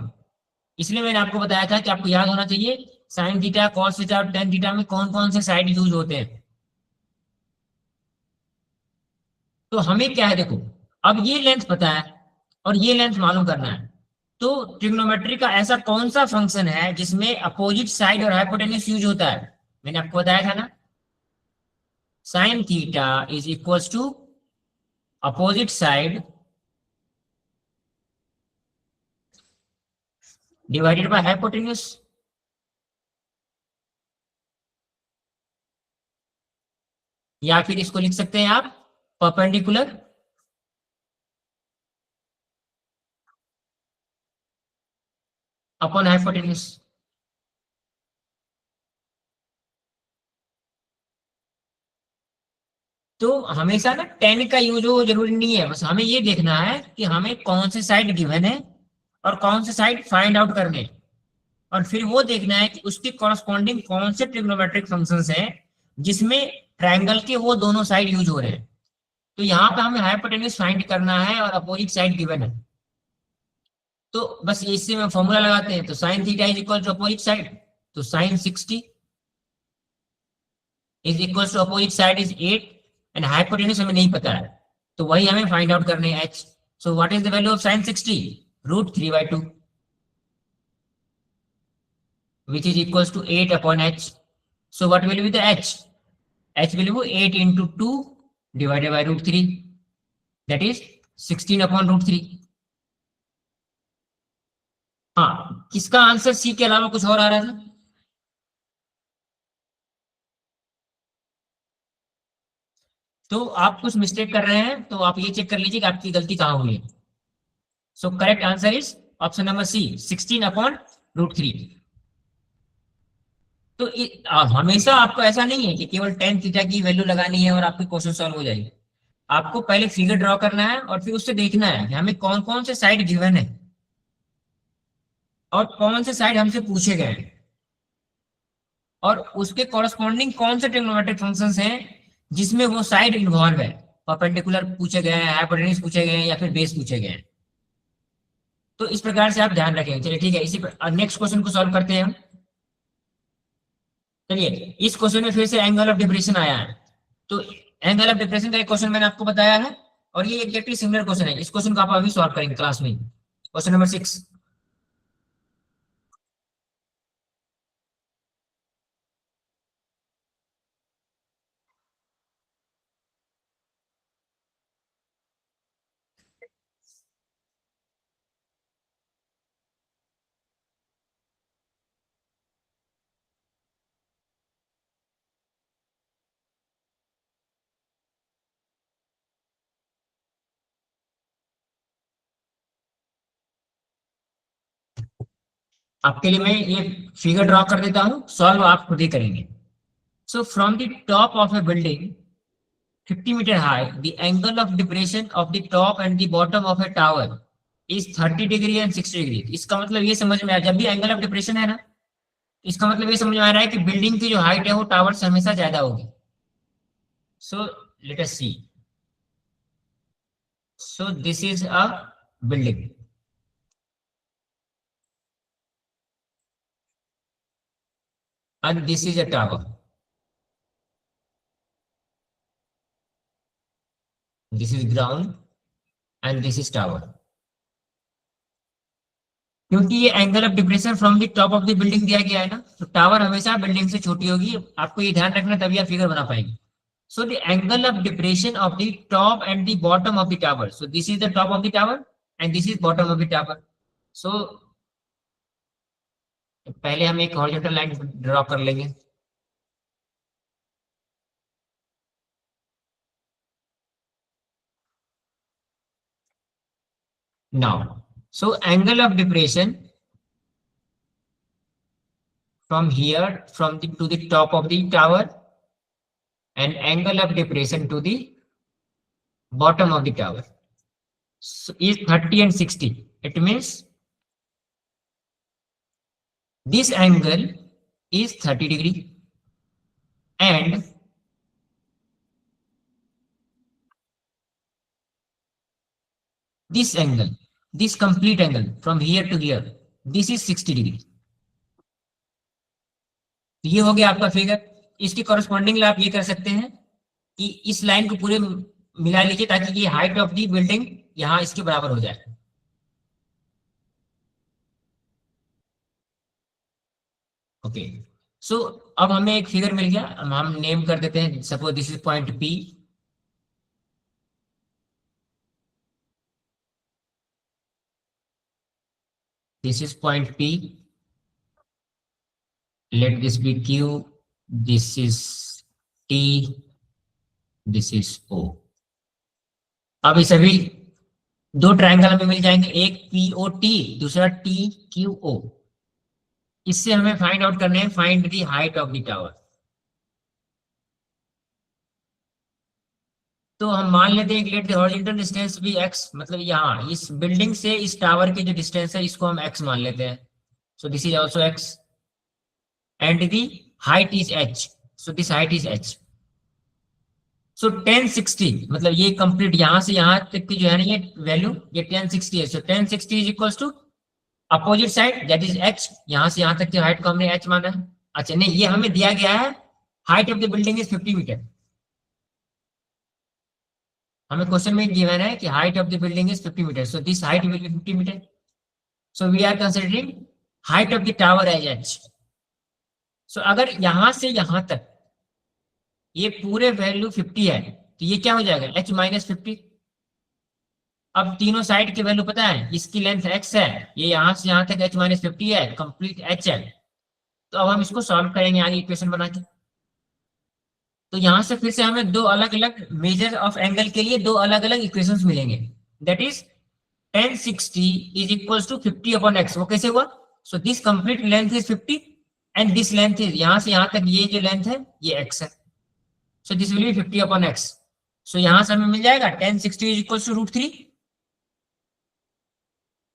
इसलिए मैंने आपको बताया था कि आपको याद होना चाहिए sin थीटा, cos थीटा और tan थीटा में कौन कौन से साइड यूज होते हैं। तो हमें क्या है, देखो अब ये लेंथ पता है और ये लेंथ मालूम करना है। तो ट्रिग्नोमेट्री का ऐसा कौन सा फंक्शन है जिसमें अपोजिट साइड और हाइपोटेन्यूज यूज होता है? मैंने आपको बताया था ना, sine theta is equals to opposite side divided by hypotenuse. या फिर इसको लिख सकते हैं आप परपेंडिकुलर अपॉन हाइपोटेन्यूज। तो हमेशा ना टेन का यूज हो जरूरी नहीं है, बस हमें ये देखना है कि हमें कौन से साइड गिवन है और कौन से साइड फाइंड आउट करने, और फिर वो देखना है कि उसके कॉरस्पॉन्डिंग कौन से ट्रिग्नोमेट्रिक फंक्शंस हैं जिसमें ट्रायंगल के वो दोनों साइड यूज हो रहे हैं। तो यहाँ पे हमें हाइपोटेन्यूज फाइंड करना है और अपोजिट साइड गिवन है। तो बस इससे में फॉर्मूला लगाते हैं, तो sine theta is equal to opposite side, तो sine 60 is equal to opposite side is 8 and hypotenuse हमें नहीं पता है, तो वही हमें फाइंड आउट करने हैं h। So what is the value of sign 60? √3/2 which is equals to 8 upon h. So what will be the h? H will be 8 into 2 divided by √3, that is 16 upon √3। हाँ, किसका आंसर सी के अलावा कुछ और आ रहा था? तो आप कुछ मिस्टेक कर रहे हैं, तो आप ये चेक कर लीजिए कि आपकी गलती कहाँ हुई है। So correct answer is option number C, 16 upon √3। तो हमेशा आपको ऐसा नहीं है कि केवल tan थीटा की वैल्यू लगानी है और आपकी क्वेश्चन सॉल्व हो जाएगी। आपको पहले फिगर ड्रॉ करना है और फिर उससे देखना है कि हमें कौन कौन से साइड गिवन है और कौन से साइड हमसे पूछे गए हैं और उसके कॉरस्पॉन्डिंग कौन से ट्रिग्नोमेट्रिक फंक्शंस हैं जिसमें वो साइड इन्वॉल्व है। परपेंडिकुलर पूछे गए हैं, हाइपोटेन्यूज पूछे गए हैं या फिर बेस पूछे गए हैं। तो इस प्रकार से आप ध्यान रखेंगे। चलिए ठीक है, इसी पर नेक्स्ट क्वेश्चन को सॉल्व करते हैं हम। चलिए, इस क्वेश्चन में फिर से एंगल ऑफ डिप्रेशन आया है। तो एंगल ऑफ डिप्रेशन का एक क्वेश्चन मैंने आपको बताया है और ये एग्जैक्टली सिमिलर क्वेश्चन है। इस क्वेश्चन को आप अभी सॉल्व करेंगे क्लास में। क्वेश्चन नंबर 6, आपके लिए मैं ये फिगर ड्रॉ कर देता हूँ, सॉल्व आप खुद ही करेंगे। So from the top of a building 50 meter high, the angle of depression of the top and the bottom of a tower is 30 degree and 60 degree। इसका मतलब ये समझ में आया, जब भी एंगल ऑफ डिप्रेशन है ना, इसका मतलब ये समझ में आ रहा है कि बिल्डिंग की जो हाइट है वो टावर से हमेशा ज्यादा होगी। So let us see, so this is a building, and this is a tower, this is ground and this is tower। क्योंकि ये angle of depression from the top of the building दिया गया है ना, तो टावर हमेशा बिल्डिंग से छोटी होगी, आपको ये ध्यान रखना, तभी आप फिगर बना पाएंगे। So the angle of depression of the top and the bottom of the tower, so this is the top of the tower and this is bottom of the tower. So पहले हम एक हॉरिजॉन्टल लाइन ड्रॉ कर लेंगे। Now, so angle of depression from here, from the to the top of the tower, and angle of depression to the bottom of the tower, so is 30 and 60. It means this angle is 30 degree and this angle, this complete angle from here to here, this is 60 degree। ये हो गया आपका फिगर। इसके कॉरेस्पॉन्डिंगली आप ये कर सकते हैं कि इस लाइन को पूरे मिला लीजिए ताकि ये हाइट ऑफ दी बिल्डिंग यहाँ इसके बराबर हो जाए। ओके, सो अब हमें एक फिगर मिल गया, हम नेम कर देते हैं, suppose this is point P, this is point P, let this be Q, this is T, this is O. अब ये सभी दो ट्रायंगल हमें मिल जाएंगे, एक पी ओ टी, दूसरा टी क्यू ओ। इससे हमें फाइंड आउट करने हैं, find the height of the tower. तो हम मान लेते हैं कि let the horizontal distance be X, मतलब यहाँ इस बिल्डिंग से इस टावर की जो डिस्टेंस है इसको हम एक्स मान लेते हैं। So this is also X and the height is H, so this height is H. So 1060 मतलब ये कंप्लीट यहाँ से यहाँ तक की जो है ना ये वैल्यू, ये 1060 है। So 1060 is equals to opposite side that is H, यहाँ से यहाँ तक की हाइट को हमने एच माना है। अच्छा नहीं, ये हमें दिया गया है height of the building is 50 metre. हमें क्वेश्चन में गिवन है कि height of the building is 50 metre, so this height will be 50 metre. So we are considering height of the tower as H. So अगर यहां से यहां तक ये पूरे वैल्यू 50 है तो ये क्या हो जाएगा, h माइनस 50। अब तीनों साइड की वैल्यू पता है, इसकी लेंथ x है, ये यहां से यहां तक h माइनस 50 है, कंप्लीट h है। तो अब हम इसको सॉल्व करेंगे आगे इक्वेशन बना के। तो यहां से फिर से हमें दो अलग अलग मेजर ऑफ एंगल के लिए दो अलग अलग इक्वेशंस मिलेंगे, that is 1060 is equals to 50 upon x। वो कैसे हुआ, so this complete length is 50 and this length is, यहां से यहां तक ये जो लेंथ है ये x है, so this will be 50 upon x। So यहां से हमें मिल जाएगा 1060 is equals to √3,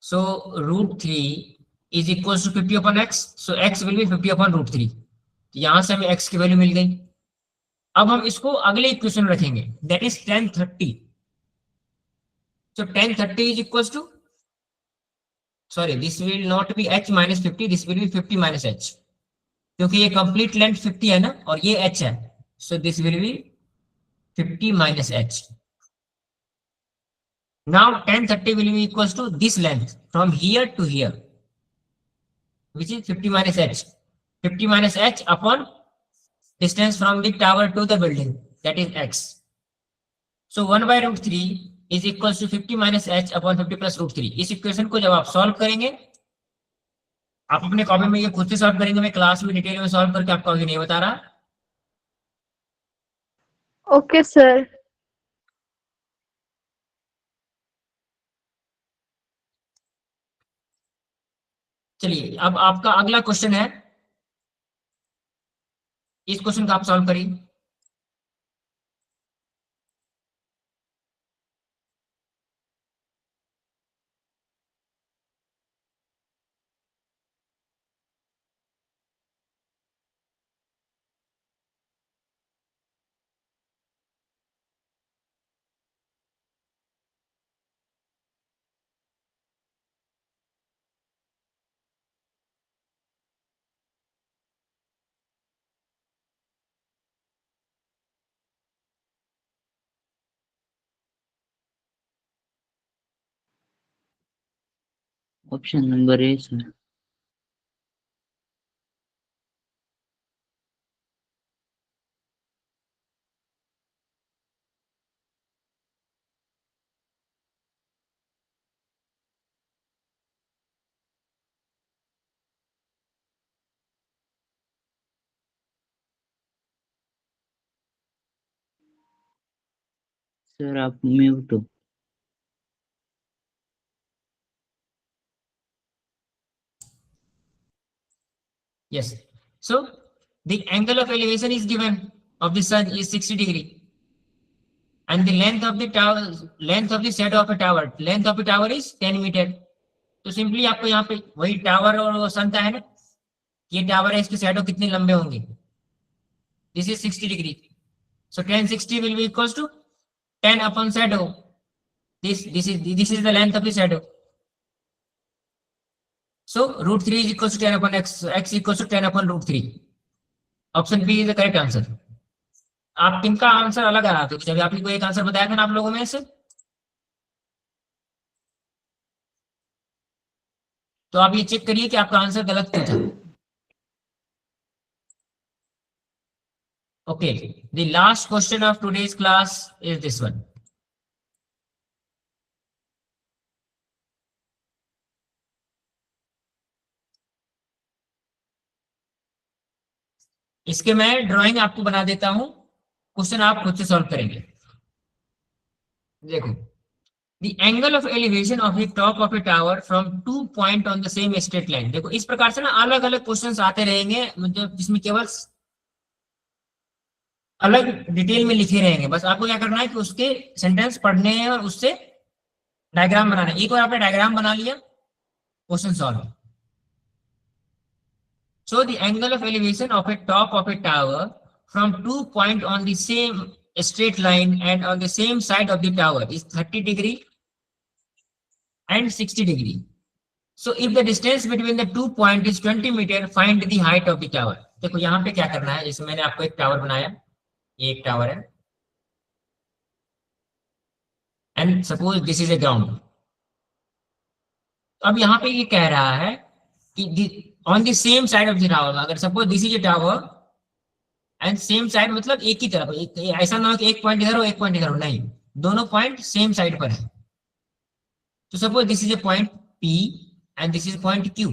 so √3 is equals to 50 upon x, so x will be 50 upon √3। यहां से हमें x की वैल्यू मिल गई। अब हम इसको अगले इक्वेशन में रखेंगे, that is 1030। So 1030 is equals to, sorry this will not be h minus 50, this will be 50 minus h, क्योंकि ये कंप्लीट लेंथ 50 है ना और ये h है, so this will be 50 minus h। Now 1030 will be equals to this length from here to here, which is 50 minus h. 50 minus h upon distance from the tower to the building, that is x. So 1 by √3 is equals to 50 minus h upon 50 plus √3। इस इक्वेशन को जब आप सॉल्व करेंगे, आप अपने कॉपी में ये खुद से सॉल्व करेंगे, मैं क्लास में डिटेल में सॉल्व करके आपको आगे नहीं बता रहा। Okay sir. चलिए अब आपका अगला क्वेश्चन है, इस क्वेश्चन का आप सॉल्व करिए। ऑप्शन नंबर ए सर। सर आप म्यूट हो। Yes. So the angle of elevation is given of the sun is 60 degree, and the length of the tower, length of the shadow of a tower, length of the tower is 10 metre. तो सिंपली आपको यहाँ पे वही टावर और वो सन का है ना, ये टावर है, इसके शैडो कितने लंबे होंगे, this is 60 degree, so 1060 will be equals to 10 upon shadow, this is the length of the shadow, so root 3 is equals to 10 upon x equals to 10 upon root 3, option B is the correct answer. आप किनका आंसर अलग आ रहा था, जब आपने कोई एक आंसर बताया था ना आप लोगों में से, तो आप ये चेक करिए कि आपका आंसर गलत क्यों था। Okay, the last question of today's class is this one. इसके मैं ड्राइंग आपको बना देता हूं, क्वेश्चन आप खुद से सॉल्व करेंगे। देखो, the angle of elevation of the top of A tower from 2 point on the same straight line. देखो इस प्रकार से ना अलग अलग क्वेश्चंस आते रहेंगे, मतलब जिसमें केवल अलग डिटेल में लिखे रहेंगे, बस आपको क्या करना है कि उसके सेंटेंस पढ़ने हैं और उससे डायग्राम बनाना है। एक बार आपने डायग्राम बना लिया, question solve. So the angle of elevation of a top of a tower from 2 point on the same straight line and on the same side of the tower is 30 degree and 60 degree. So if the distance between the 2 point is 20 meter, find the height of the tower. देखो यहाँ पे क्या करना है, जैसे मैंने आपको एक टावर बनाया, ये एक टावर है, and suppose this is a ground. अब यहाँ पे ये कह रहा है कि on the same side of the tower, अगर suppose this is a tower and same side मतलब एक ही तरफ, ऐसा ना हो कि एक पॉइंट इधर हो एक पॉइंट इधर हो, नहीं, दोनों पॉइंट सेम साइड पर है। तो suppose this is A point P and this is point Q,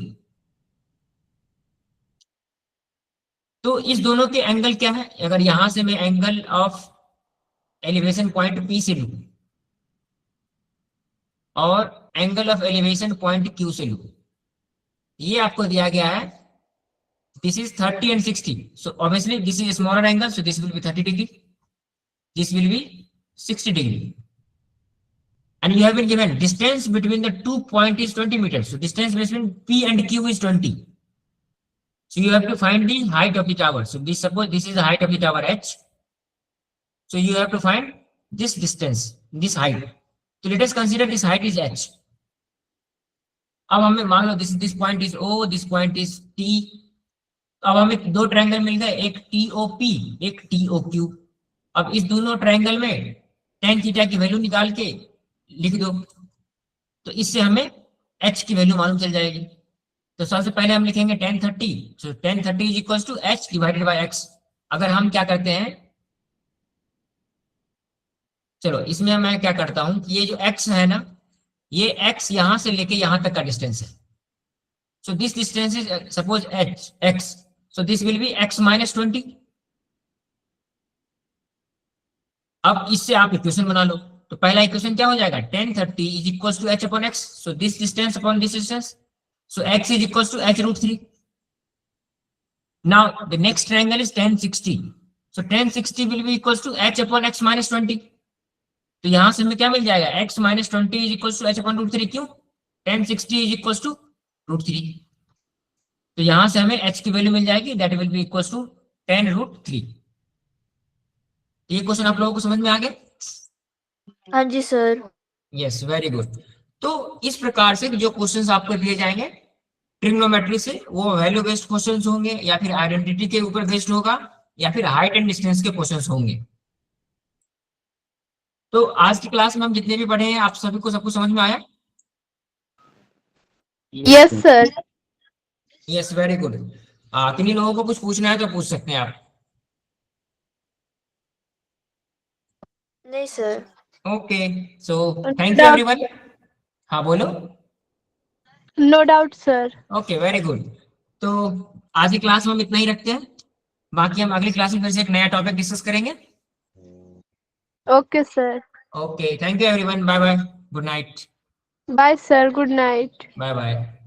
तो इस दोनों के एंगल क्या है, अगर यहां से मैं angle of elevation point P से लूं और angle of elevation point Q से लूं, ये आपको दिया गया है, this is 30 and 60, so obviously this is a smaller angle, so this will be 30 degree, this will be 60 degree, and you have been given distance between the 2 point is 20 meters, so distance between P and Q is 20, so you have to find the height of the tower. So this, suppose this is the height of the tower H, so you have to find this distance, this height, so let us consider this height is H। अब हमें मान लो this point is O, this point is T, अब हमें दो ट्रायंगल मिल गए, एक TOP एक TOQ। अब इस दोनों ट्रायंगल में tan थीटा की वैल्यू निकाल के लिख दो, तो इससे हमें H की वैल्यू मालूम चल जाएगी। तो सबसे पहले हम लिखेंगे tan 30, so tan 30 is equal to H divided by X। अगर हम क्या करते हैं, चलो इसमें मैं क्या करता हूं कि ये जो X है ना, ये X यहां से लेके यहां तक का डिस्टेंस है, so this distance is suppose X, so this will be X minus 20। अब इससे आप इक्वेशन बना लो, तो पहला इक्वेशन क्या हो जाएगा, tan 30 is equals to H upon X, so this distance upon this distance, So x is equals to h root 3. Now the next triangle is tan 60. So tan 60 will be equals to h upon x minus 20. तो यहां से हमें क्या मिल जाएगा, x minus 20 is equals to h upon root 3. क्यों? tan 60 is equals to root 3. तो यहां से हमें h की वैल्यू मिल जाएगी, that will be equals to tan root 3. ये क्वेश्चन आप लोगों को समझ में आ गया? हाँ जी सर। Yes, very good. तो इस प्रकार से जो क्वेश्चंस आपको दिए जाएंगे ट्रिग्नोमेट्री से, वो वैल्यू बेस्ड क्वेश्चंस होंगे, या फिर आइडेंटिटी के ऊपर बेस्ड होगा, या फिर हाइट एंड डिस्टेंस के क्वेश्चंस होंगे। तो आज की क्लास में हम जितने भी पढ़े हैं, आप सभी को सब कुछ समझ में आया? Yes sir. Yes, very good. किन्हीं लोगों को कुछ पूछना है तो पूछ सकते हैं आप। नहीं sir. Okay, so thank you everyone. हाँ बोलो। No doubt sir. Okay, very good. तो आज की क्लास में हम इतना ही रखते हैं, बाकी हम अगली क्लास में फिर से एक नया टॉपिक डिस्कस करेंगे। Okay sir. Okay, thank you everyone, bye bye, good night. Bye sir, good night. Bye bye.